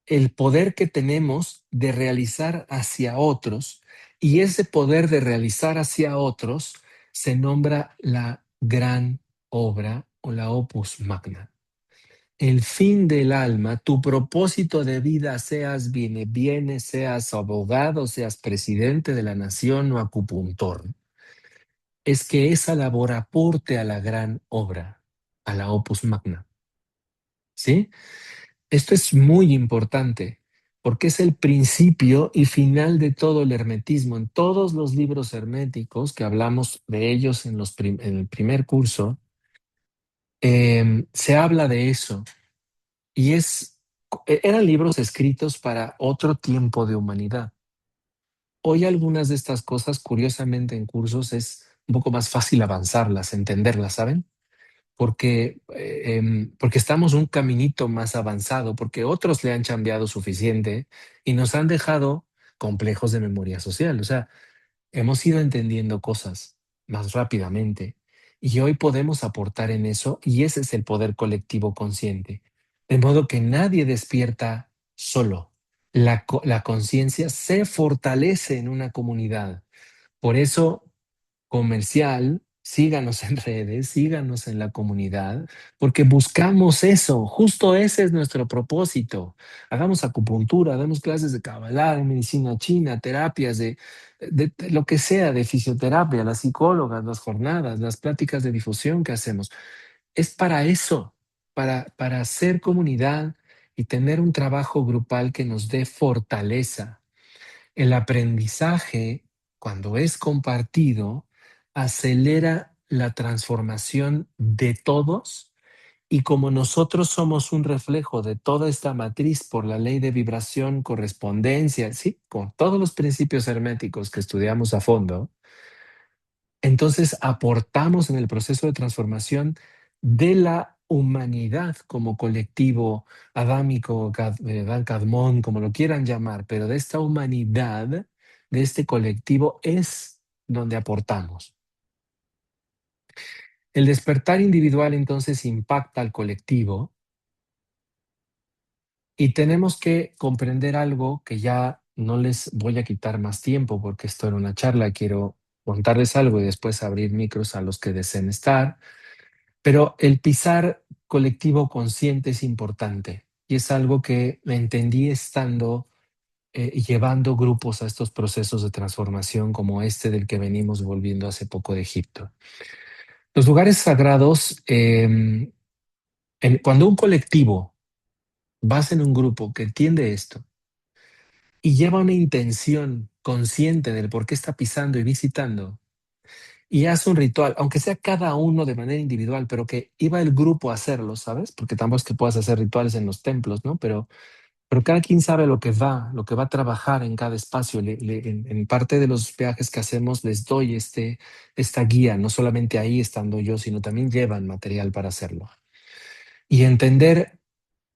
el poder que tenemos de realizar hacia otros, y ese poder de realizar hacia otros se nombra la gran obra o la opus magna. El fin del alma, tu propósito de vida, seas viene, seas abogado, seas presidente de la nación o acupuntor, es que esa labor aporte a la gran obra, a la opus magna. ¿Sí? Esto es muy importante porque es el principio y final de todo el hermetismo. En todos los libros herméticos, que hablamos de ellos en, en el primer curso, se habla de eso. Y eran libros escritos para otro tiempo de humanidad. Hoy algunas de estas cosas, curiosamente en cursos, es un poco más fácil avanzarlas, entenderlas, ¿saben? Porque estamos un caminito más avanzado, porque otros le han cambiado suficiente y nos han dejado complejos de memoria social. O sea, hemos ido entendiendo cosas más rápidamente y hoy podemos aportar en eso, y ese es el poder colectivo consciente. De modo que nadie despierta solo. La conciencia se fortalece en una comunidad. Por eso, comercial, síganos en redes, síganos en la comunidad, porque buscamos eso, justo ese es nuestro propósito. Hagamos acupuntura, damos clases de Kabbalah, de medicina china, terapias de lo que sea, de fisioterapia, las psicólogas, las jornadas, las pláticas de difusión que hacemos. Es para eso, para hacer comunidad y tener un trabajo grupal que nos dé fortaleza. El aprendizaje, cuando es compartido, acelera la transformación de todos, y como nosotros somos un reflejo de toda esta matriz por la ley de vibración, correspondencia, sí, con todos los principios herméticos que estudiamos a fondo, entonces aportamos en el proceso de transformación de la humanidad como colectivo adámico, Dan Cadmón, como lo quieran llamar, pero de esta humanidad, de este colectivo, es donde aportamos. El despertar individual entonces impacta al colectivo, y tenemos que comprender algo que ya no les voy a quitar más tiempo porque esto era una charla, quiero contarles algo y después abrir micros a los que deseen estar. Pero el pisar colectivo consciente es importante, y es algo que me entendí estando llevando grupos a estos procesos de transformación como este del que venimos volviendo hace poco de Egipto. Los lugares sagrados, cuando un colectivo vas en un grupo que entiende esto y lleva una intención consciente del por qué está pisando y visitando, y hace un ritual, aunque sea cada uno de manera individual, pero que iba el grupo a hacerlo, ¿sabes? Porque tampoco es que puedas hacer rituales en los templos, ¿no? Pero cada quien sabe lo que va a trabajar en cada espacio. En parte de los viajes que hacemos les doy esta guía, no solamente ahí estando yo, sino también llevan material para hacerlo. Y tener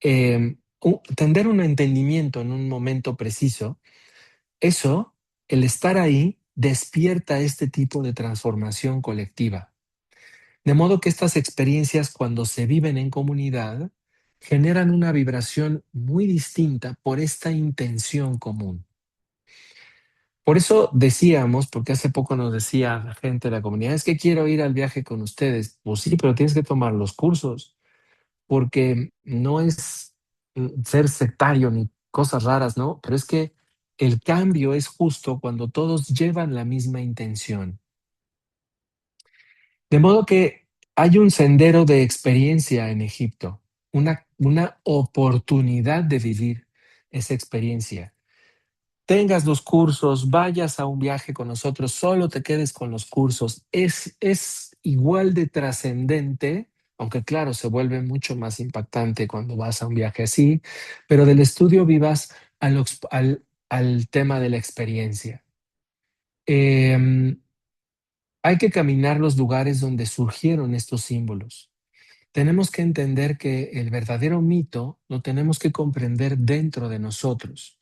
un entendimiento en un momento preciso, eso, el estar ahí, despierta este tipo de transformación colectiva. De modo que estas experiencias, cuando se viven en comunidad, generan una vibración muy distinta por esta intención común. Por eso decíamos, porque hace poco nos decía la gente de la comunidad, es que quiero ir al viaje con ustedes. Pues sí, pero tienes que tomar los cursos, porque no es ser sectario ni cosas raras, ¿no? Pero es que el cambio es justo cuando todos llevan la misma intención. De modo que hay un sendero de experiencia en Egipto, una oportunidad de vivir esa experiencia. Tengas los cursos, vayas a un viaje con nosotros, solo te quedes con los cursos. Es igual de trascendente, aunque claro, se vuelve mucho más impactante cuando vas a un viaje así, pero del estudio vivas al tema de la experiencia. Hay que caminar los lugares donde surgieron estos símbolos. Tenemos que entender que el verdadero mito lo tenemos que comprender dentro de nosotros.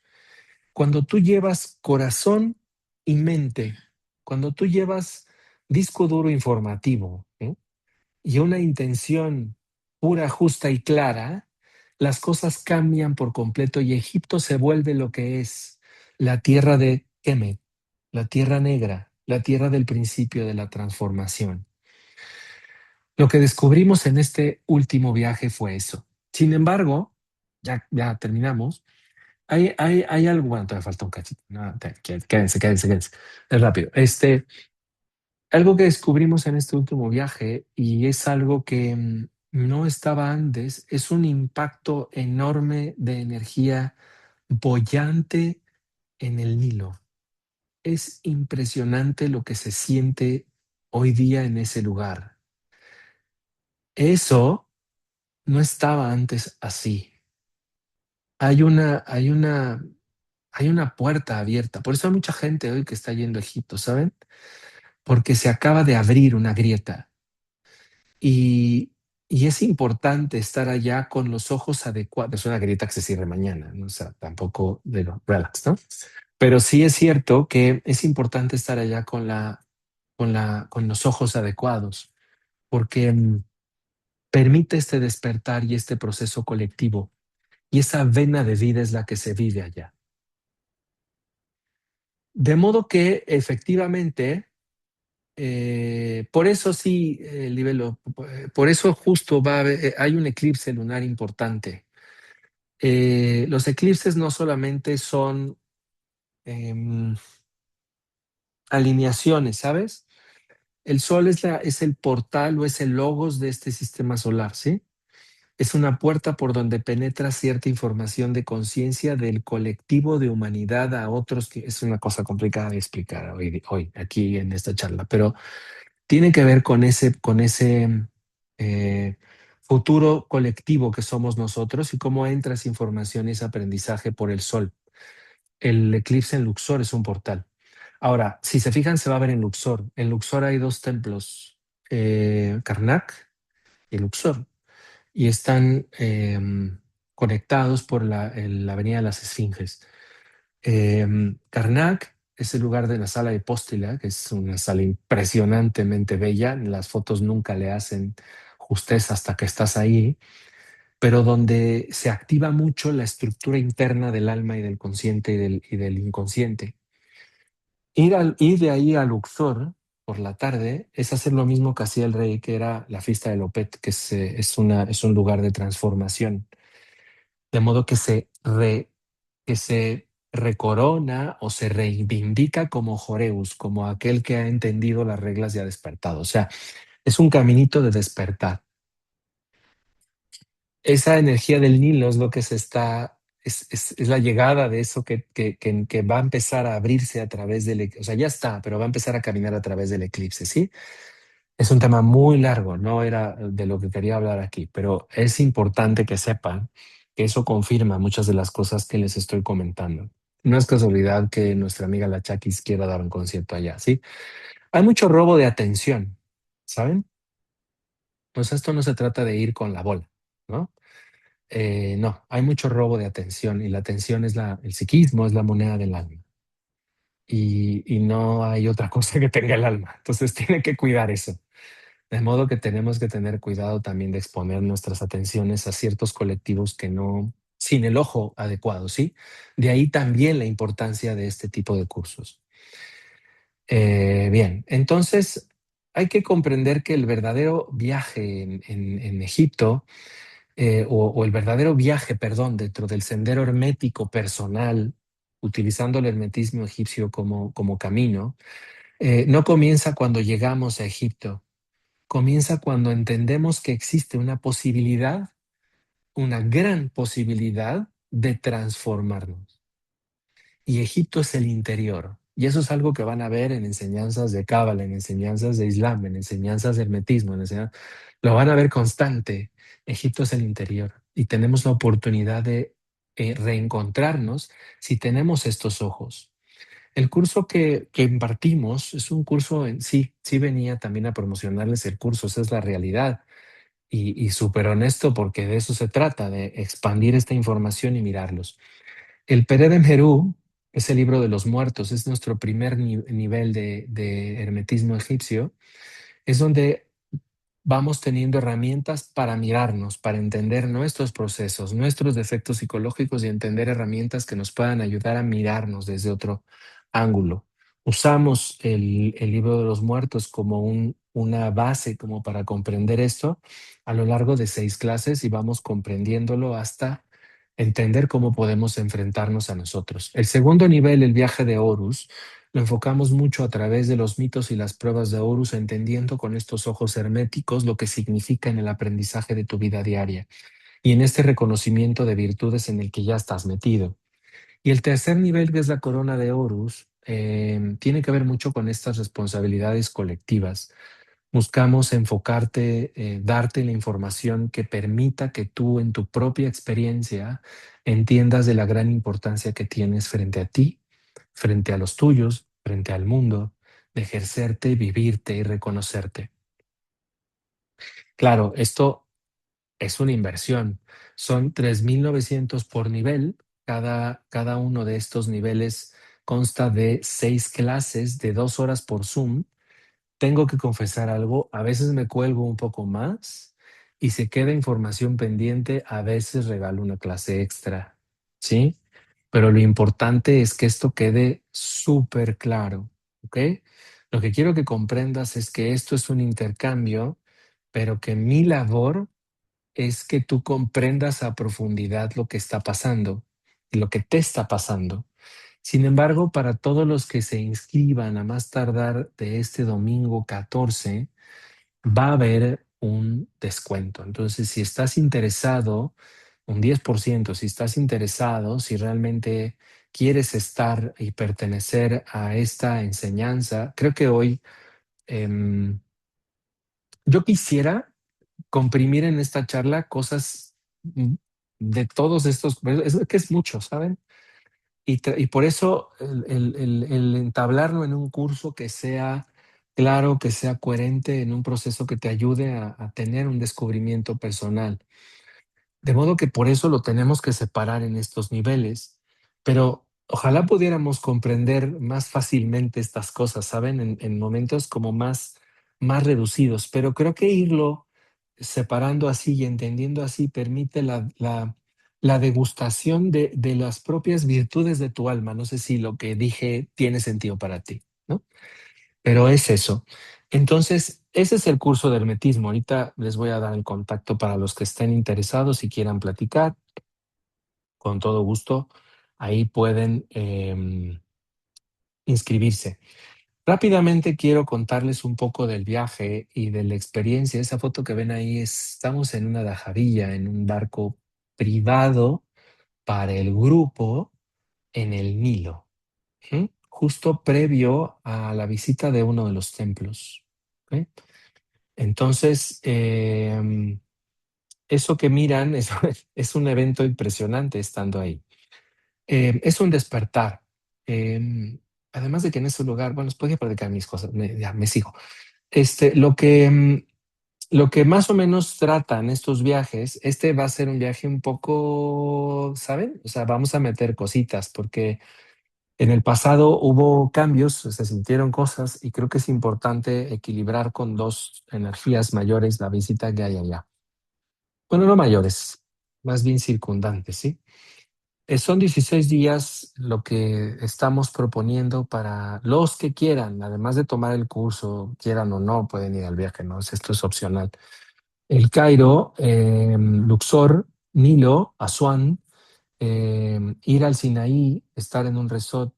Cuando tú llevas corazón y mente, cuando tú llevas disco duro informativo, ¿eh? y una intención pura, justa y clara, las cosas cambian por completo y Egipto se vuelve lo que es la tierra de Kemet, la tierra negra, la tierra del principio de la transformación. Lo que descubrimos en este último viaje fue eso. Sin embargo, ya terminamos. Hay algo, bueno, todavía falta un cachito. No, quédense. Es rápido. Algo que descubrimos en este último viaje y es algo que no estaba antes, es un impacto enorme de energía boyante en el Nilo. Es impresionante lo que se siente hoy día en ese lugar. Eso no estaba antes así. Hay una, hay una, hay una puerta abierta. Por eso hay mucha gente hoy que está yendo a Egipto, ¿saben? Porque se acaba de abrir una grieta. Y, y es importante estar allá con los ojos adecuados. Es una grieta que se cierre mañana, ¿no? O sea, tampoco digo, relax, ¿no? Pero sí es cierto que es importante estar allá con los ojos adecuados, porque permite este despertar y este proceso colectivo. Y esa vena de vida es la que se vive allá. De modo que efectivamente, por eso sí, Libelo, por eso justo hay un eclipse lunar importante. Los eclipses no solamente son em, alineaciones, ¿sabes? El Sol es el portal o es el logos de este sistema solar, ¿sí? Es una puerta por donde penetra cierta información de conciencia del colectivo de humanidad a otros, que es una cosa complicada de explicar hoy aquí en esta charla, pero tiene que ver con ese eh, futuro colectivo que somos nosotros y cómo entra esa información y ese aprendizaje por el Sol. El eclipse en Luxor es un portal. Ahora, si se fijan, se va a ver en Luxor. En Luxor hay dos templos, Karnak y Luxor, y están conectados por la Avenida de las Esfinges. Karnak es el lugar de la sala de Hipóstila, que es una sala impresionantemente bella. Las fotos nunca le hacen justeza hasta que estás ahí, pero donde se activa mucho la estructura interna del alma y del consciente y del inconsciente. Ir de ahí a Luxor por la tarde es hacer lo mismo que hacía el rey, que era la fiesta de Lopet, que es un lugar de transformación. De modo que se recorona o se reivindica como Joreus, como aquel que ha entendido las reglas y ha despertado. O sea, es un caminito de despertar. Esa energía del Nilo es lo que es la llegada de eso que va a empezar a abrirse a través o sea, ya está, pero va a empezar a caminar a través del eclipse, ¿sí? Es un tema muy largo, no era de lo que quería hablar aquí, pero es importante que sepan que eso confirma muchas de las cosas que les estoy comentando. No es casualidad que nuestra amiga la Chakis quiera dar un concierto allá, ¿sí? Hay mucho robo de atención, ¿saben? Pues esto no se trata de ir con la bola, ¿no? No, hay mucho robo de atención y la atención el psiquismo es la moneda del alma. Y no hay otra cosa que tenga el alma. Entonces tiene que cuidar eso. De modo que tenemos que tener cuidado también de exponer nuestras atenciones a ciertos colectivos que no, sin el ojo adecuado, ¿sí? De ahí también la importancia de este tipo de cursos. Bien, entonces hay que comprender que el verdadero viaje en Egipto, o el verdadero viaje, perdón, dentro del sendero hermético personal, utilizando el hermetismo egipcio como camino, no comienza cuando llegamos a Egipto. Comienza cuando entendemos que existe una posibilidad, una gran posibilidad de transformarnos. Y Egipto es el interior. Y eso es algo que van a ver en enseñanzas de Cábala, en enseñanzas de Islam, en enseñanzas de hermetismo, lo van a ver constante. Egipto es el interior y tenemos la oportunidad de reencontrarnos si tenemos estos ojos. El curso que impartimos es un curso en sí, sí venía también a promocionarles el curso, esa es la realidad. Y súper honesto porque de eso se trata, de expandir esta información y mirarlos. El Pere de Merú es el libro de los muertos, es nuestro primer nivel de hermetismo egipcio, es donde vamos teniendo herramientas para mirarnos, para entender nuestros procesos, nuestros defectos psicológicos y entender herramientas que nos puedan ayudar a mirarnos desde otro ángulo. Usamos el libro de los muertos como una base como para comprender esto a lo largo de 6 clases y vamos comprendiéndolo hasta entender cómo podemos enfrentarnos a nosotros. El segundo nivel, el viaje de Horus, lo enfocamos mucho a través de los mitos y las pruebas de Horus, entendiendo con estos ojos herméticos lo que significa en el aprendizaje de tu vida diaria y en este reconocimiento de virtudes en el que ya estás metido. Y el tercer nivel, que es la corona de Horus, tiene que ver mucho con estas responsabilidades colectivas. Buscamos enfocarte, darte la información que permita que tú en tu propia experiencia entiendas de la gran importancia que tienes frente a ti, frente a los tuyos, frente al mundo, de ejercerte, vivirte y reconocerte. Claro, esto es una inversión. Son 3.900 por nivel. Cada uno de estos niveles consta de 6 clases de 2 horas por Zoom. Tengo que confesar algo, a veces me cuelgo un poco más y se queda información pendiente, a veces regalo una clase extra, ¿sí? Pero lo importante es que esto quede súper claro, ¿ok? Lo que quiero que comprendas es que esto es un intercambio, pero que mi labor es que tú comprendas a profundidad lo que está pasando y lo que te está pasando. Sin embargo, para todos los que se inscriban a más tardar de este domingo 14, va a haber un descuento. Entonces, si estás interesado, un 10%, si estás interesado, si realmente quieres estar y pertenecer a esta enseñanza, creo que hoy yo quisiera comprimir en esta charla cosas de todos estos, es que es mucho, ¿saben? Y por eso el entablarlo en un curso que sea claro, que sea coherente, en un proceso que te ayude a tener un descubrimiento personal. De modo que por eso lo tenemos que separar en estos niveles, pero ojalá pudiéramos comprender más fácilmente estas cosas, ¿saben? En momentos como más reducidos, pero creo que irlo separando así y entendiendo así permite la degustación de las propias virtudes de tu alma. No sé si lo que dije tiene sentido para ti, ¿no? Pero es eso. Entonces, ese es el curso de hermetismo. Ahorita les voy a dar el contacto para los que estén interesados y quieran platicar. Con todo gusto, ahí pueden inscribirse. Rápidamente quiero contarles un poco del viaje y de la experiencia. Esa foto que ven ahí, estamos en una dajadilla, en un barco privado para el grupo en el Nilo, ¿sí? Justo previo a la visita de uno de los templos. ¿Ok? Entonces, eso que miran es un evento impresionante estando ahí. Es un despertar. Además de que en ese lugar, bueno, les podía platicar mis cosas, ya me sigo. Lo que más o menos tratan estos viajes, este va a ser un viaje un poco, ¿saben? O sea, vamos a meter cositas porque en el pasado hubo cambios, se sintieron cosas y creo que es importante equilibrar con dos energías mayores la visita que hay allá. Bueno, no mayores, más bien circundantes, ¿sí? Son 16 días lo que estamos proponiendo para los que quieran, además de tomar el curso, quieran o no, pueden ir al viaje, ¿no? Esto es opcional. El Cairo, Luxor, Nilo, Asuán, ir al Sinaí, estar en un resort,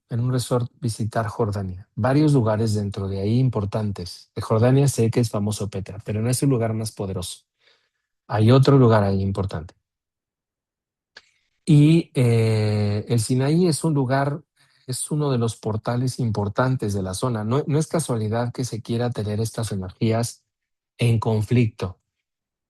visitar Jordania. Varios lugares dentro de ahí importantes. De Jordania sé que es famoso Petra, pero no es el lugar más poderoso. Hay otro lugar ahí importante. Y el Sinaí es un lugar, es uno de los portales importantes de la zona. No es casualidad que se quiera tener estas energías en conflicto.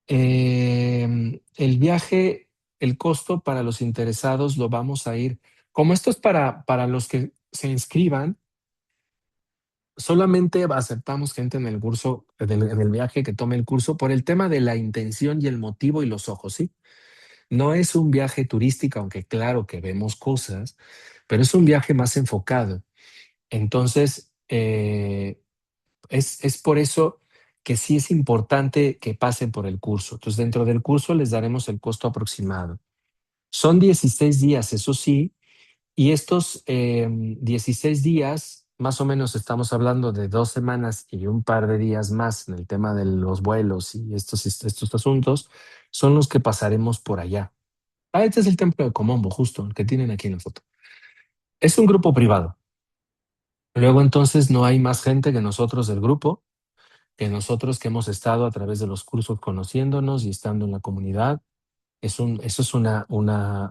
El viaje, el costo para los interesados lo vamos a ir, como esto es para los que se inscriban. Solamente aceptamos gente en el curso, en el viaje que tome el curso por el tema de la intención y el motivo y los ojos, ¿sí? No es un viaje turístico, aunque claro que vemos cosas, pero es un viaje más enfocado. Entonces, es por eso que sí es importante que pasen por el curso. Entonces, dentro del curso les daremos el costo aproximado. Son 16 días, eso sí, y estos 16 días, más o menos estamos hablando de 2 semanas y un par de días más en el tema de los vuelos y estos asuntos, son los que pasaremos por allá. Ah, este es el templo de Comombo, justo, el que tienen aquí en la foto. Es un grupo privado. Luego entonces no hay más gente que nosotros del grupo, que nosotros que hemos estado a través de los cursos conociéndonos y estando en la comunidad. Eso es una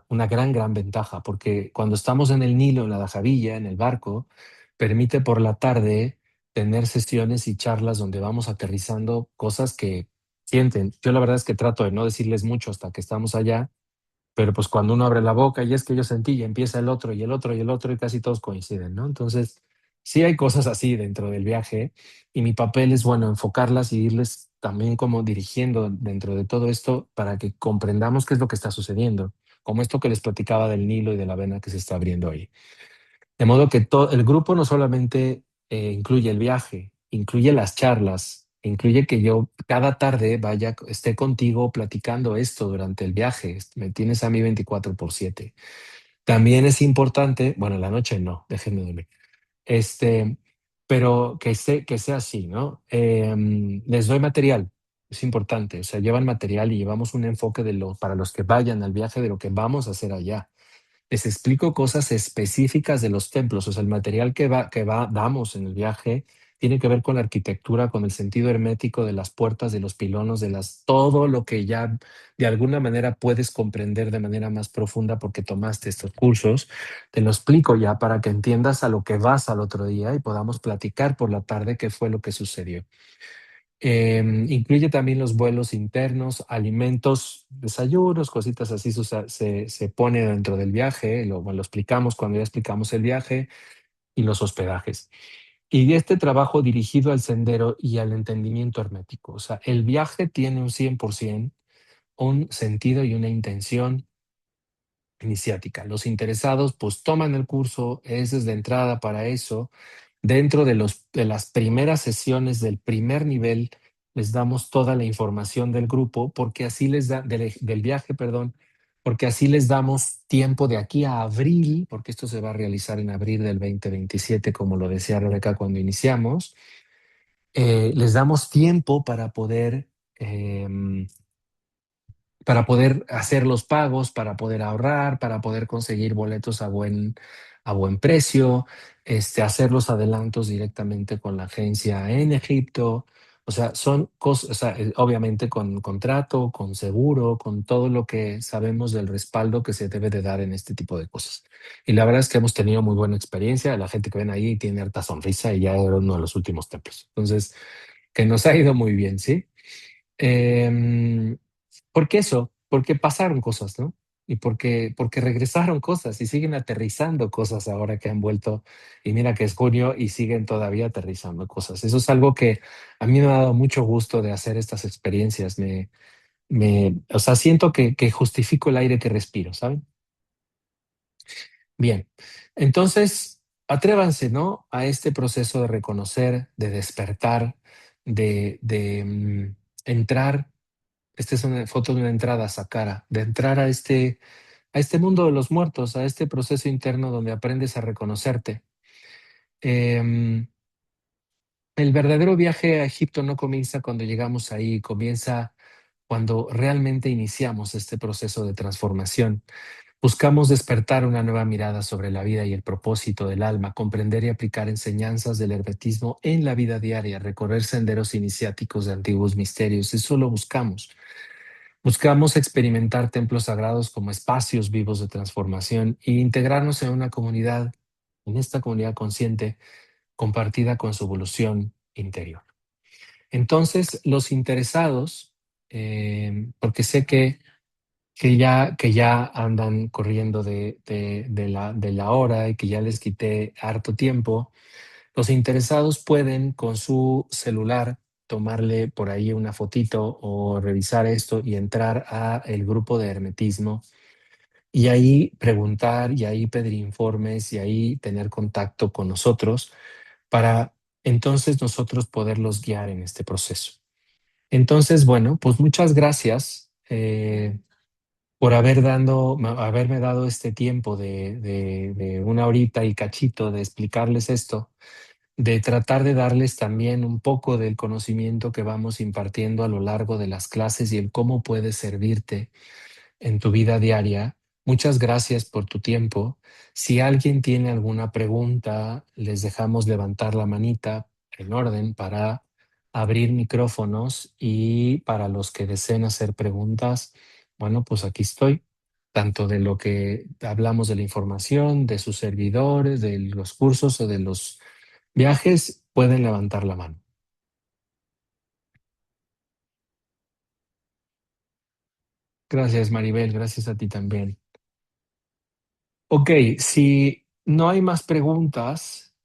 gran ventaja, porque cuando estamos en el Nilo, en la Dajabilla, en el barco, permite por la tarde tener sesiones y charlas donde vamos aterrizando cosas que sienten. Yo la verdad es que trato de no decirles mucho hasta que estamos allá, pero pues cuando uno abre la boca y es que yo sentí y empieza el otro y el otro y el otro y casi todos coinciden, ¿no? Entonces, sí hay cosas así dentro del viaje y mi papel es, bueno, enfocarlas y irles también como dirigiendo dentro de todo esto para que comprendamos qué es lo que está sucediendo, como esto que les platicaba del Nilo y de la vena que se está abriendo ahí. De modo que todo el grupo no solamente incluye el viaje, incluye las charlas, incluye que yo cada tarde vaya, esté contigo platicando esto durante el viaje. Me tienes a mí 24/7. También es importante, bueno, en la noche no, déjenme dormir. Este, pero que sea así, ¿no? Les doy material, es importante. O sea, llevan material y llevamos un enfoque para los que vayan al viaje de lo que vamos a hacer allá. Les explico cosas específicas de los templos, o sea, el material damos en el viaje tiene que ver con la arquitectura, con el sentido hermético de las puertas, de los pilonos, todo lo que ya de alguna manera puedes comprender de manera más profunda porque tomaste estos cursos. Te lo explico ya para que entiendas a lo que vas al otro día y podamos platicar por la tarde qué fue lo que sucedió. Incluye también los vuelos internos, alimentos, desayunos, cositas así, se pone dentro del viaje, bueno, lo explicamos cuando ya explicamos el viaje y los hospedajes. Y este trabajo dirigido al sendero y al entendimiento hermético. O sea, el viaje tiene un 100% un sentido y una intención iniciática. Los interesados pues toman el curso, ese es de entrada para eso. Dentro de las primeras sesiones del primer nivel les damos toda la información del grupo porque así del viaje, perdón, porque así les damos tiempo de aquí a abril, porque esto se va a realizar en abril del 2027, como lo decía Rebeca cuando iniciamos. Les damos tiempo para poder hacer los pagos, para poder ahorrar, para poder conseguir boletos a buen precio, hacer los adelantos directamente con la agencia en Egipto. O sea, son cosas, o sea, obviamente con contrato, con seguro, con todo lo que sabemos del respaldo que se debe de dar en este tipo de cosas. Y la verdad es que hemos tenido muy buena experiencia. La gente que ven ahí tiene harta sonrisa y ya era uno de los últimos templos. Entonces, que nos ha ido muy bien, ¿sí? Em, ¿Por qué eso? Porque pasaron cosas, ¿no? Y porque regresaron cosas y siguen aterrizando cosas ahora que han vuelto. Y mira que es junio y siguen todavía aterrizando cosas. Eso es algo que a mí me ha dado mucho gusto de hacer estas experiencias. O sea, siento que justifico el aire que respiro, ¿saben? Bien, entonces atrévanse, ¿no? A este proceso de reconocer, de despertar, de entrar. Esta es una foto de una entrada a Saqqara, de entrar a este mundo de los muertos, a este proceso interno donde aprendes a reconocerte. Em, el verdadero viaje a Egipto no comienza cuando llegamos ahí, comienza cuando realmente iniciamos este proceso de transformación. Buscamos despertar una nueva mirada sobre la vida y el propósito del alma, comprender y aplicar enseñanzas del hermetismo en la vida diaria, recorrer senderos iniciáticos de antiguos misterios. Eso lo buscamos. Buscamos experimentar templos sagrados como espacios vivos de transformación e integrarnos en una comunidad, en esta comunidad consciente, compartida con su evolución interior. Entonces, los interesados, porque sé que que ya andan corriendo de la hora y que ya les quité harto tiempo. Los interesados pueden con su celular tomarle por ahí una fotito o revisar esto y entrar a el grupo de hermetismo y ahí preguntar y ahí pedir informes y ahí tener contacto con nosotros para entonces nosotros poderlos guiar en este proceso. Entonces, bueno, pues muchas gracias por haberme dado este tiempo de una horita y cachito de explicarles esto, de tratar de darles también un poco del conocimiento que vamos impartiendo a lo largo de las clases y el cómo puede servirte en tu vida diaria. Muchas gracias por tu tiempo. Si alguien tiene alguna pregunta, les dejamos levantar la manita en orden para abrir micrófonos y para los que deseen hacer preguntas, bueno, pues aquí estoy, tanto de lo que hablamos de la información, de sus servidores, de los cursos o de los viajes, pueden levantar la mano. Gracias, Maribel. Gracias a ti también. Ok, si no hay más preguntas,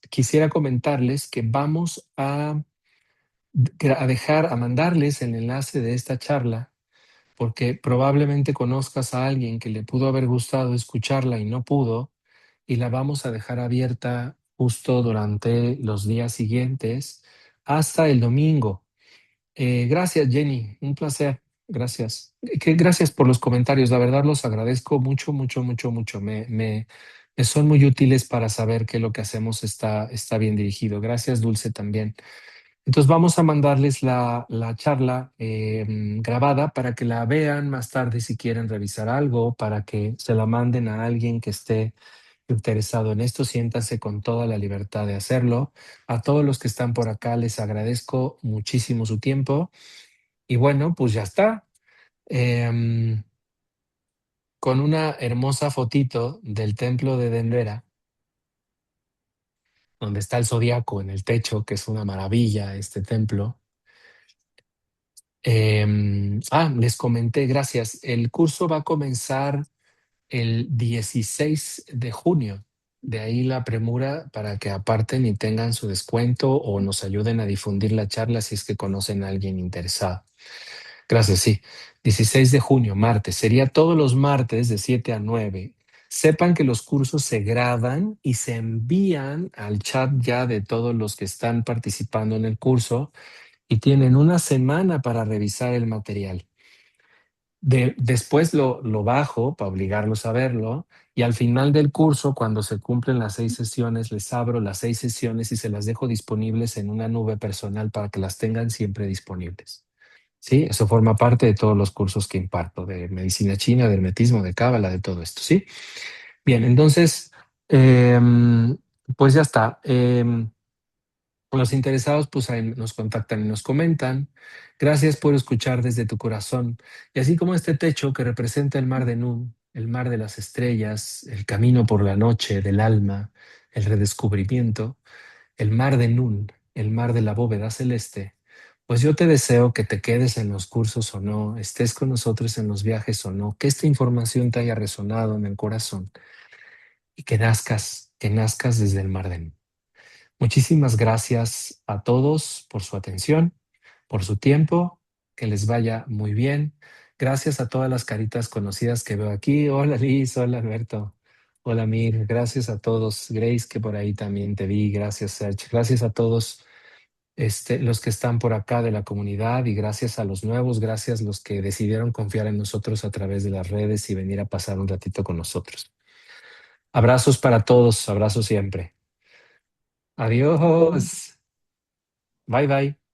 quisiera comentarles que vamos a mandarles el enlace de esta charla, porque probablemente conozcas a alguien que le pudo haber gustado escucharla y no pudo, y la vamos a dejar abierta justo durante los días siguientes hasta el domingo. Gracias, Jenny. Un placer. Gracias. Gracias por los comentarios. La verdad los agradezco mucho, mucho, mucho, mucho. Me son muy útiles para saber que lo que hacemos está bien dirigido. Gracias, Dulce, también. Entonces vamos a mandarles la charla grabada para que la vean más tarde si quieren revisar algo, para que se la manden a alguien que esté interesado en esto. Siéntanse con toda la libertad de hacerlo. A todos los que están por acá les agradezco muchísimo su tiempo. Y bueno, pues ya está. Em, con una hermosa fotito del templo de Dendera, donde está el zodiaco en el techo, que es una maravilla este templo. Les comenté, gracias. El curso va a comenzar el 16 de junio. De ahí la premura para que aparten y tengan su descuento o nos ayuden a difundir la charla si es que conocen a alguien interesado. Gracias, sí. 16 de junio, martes. Sería todos los martes de 7 a 9. Sepan que los cursos se graban y se envían al chat ya de todos los que están participando en el curso y tienen una semana para revisar el material. Después lo bajo para obligarlos a verlo y al final del curso, cuando se cumplen las 6 sesiones, les abro las 6 sesiones y se las dejo disponibles en una nube personal para que las tengan siempre disponibles. ¿Sí? Eso forma parte de todos los cursos que imparto, de medicina china, de hermetismo, de cábala, de todo esto, ¿sí? Bien, entonces, pues ya está. Los interesados, pues ahí nos contactan y nos comentan. Gracias por escuchar desde tu corazón. Y así como este techo que representa el mar de Nun, el mar de las estrellas, el camino por la noche del alma, el redescubrimiento, el mar de Nun, el mar de la bóveda celeste, pues yo te deseo que te quedes en los cursos o no, estés con nosotros en los viajes o no, que esta información te haya resonado en el corazón y que nazcas desde el mar de Nun. Muchísimas gracias a todos por su atención, por su tiempo, que les vaya muy bien. Gracias a todas las caritas conocidas que veo aquí. Hola Liz, hola Alberto, hola Mir, gracias a todos. Grace, que por ahí también te vi, gracias Serge. Gracias a todos los que están por acá de la comunidad y gracias a los nuevos, gracias a los que decidieron confiar en nosotros a través de las redes y venir a pasar un ratito con nosotros. Abrazos para todos, abrazos siempre. Adiós. Bye bye.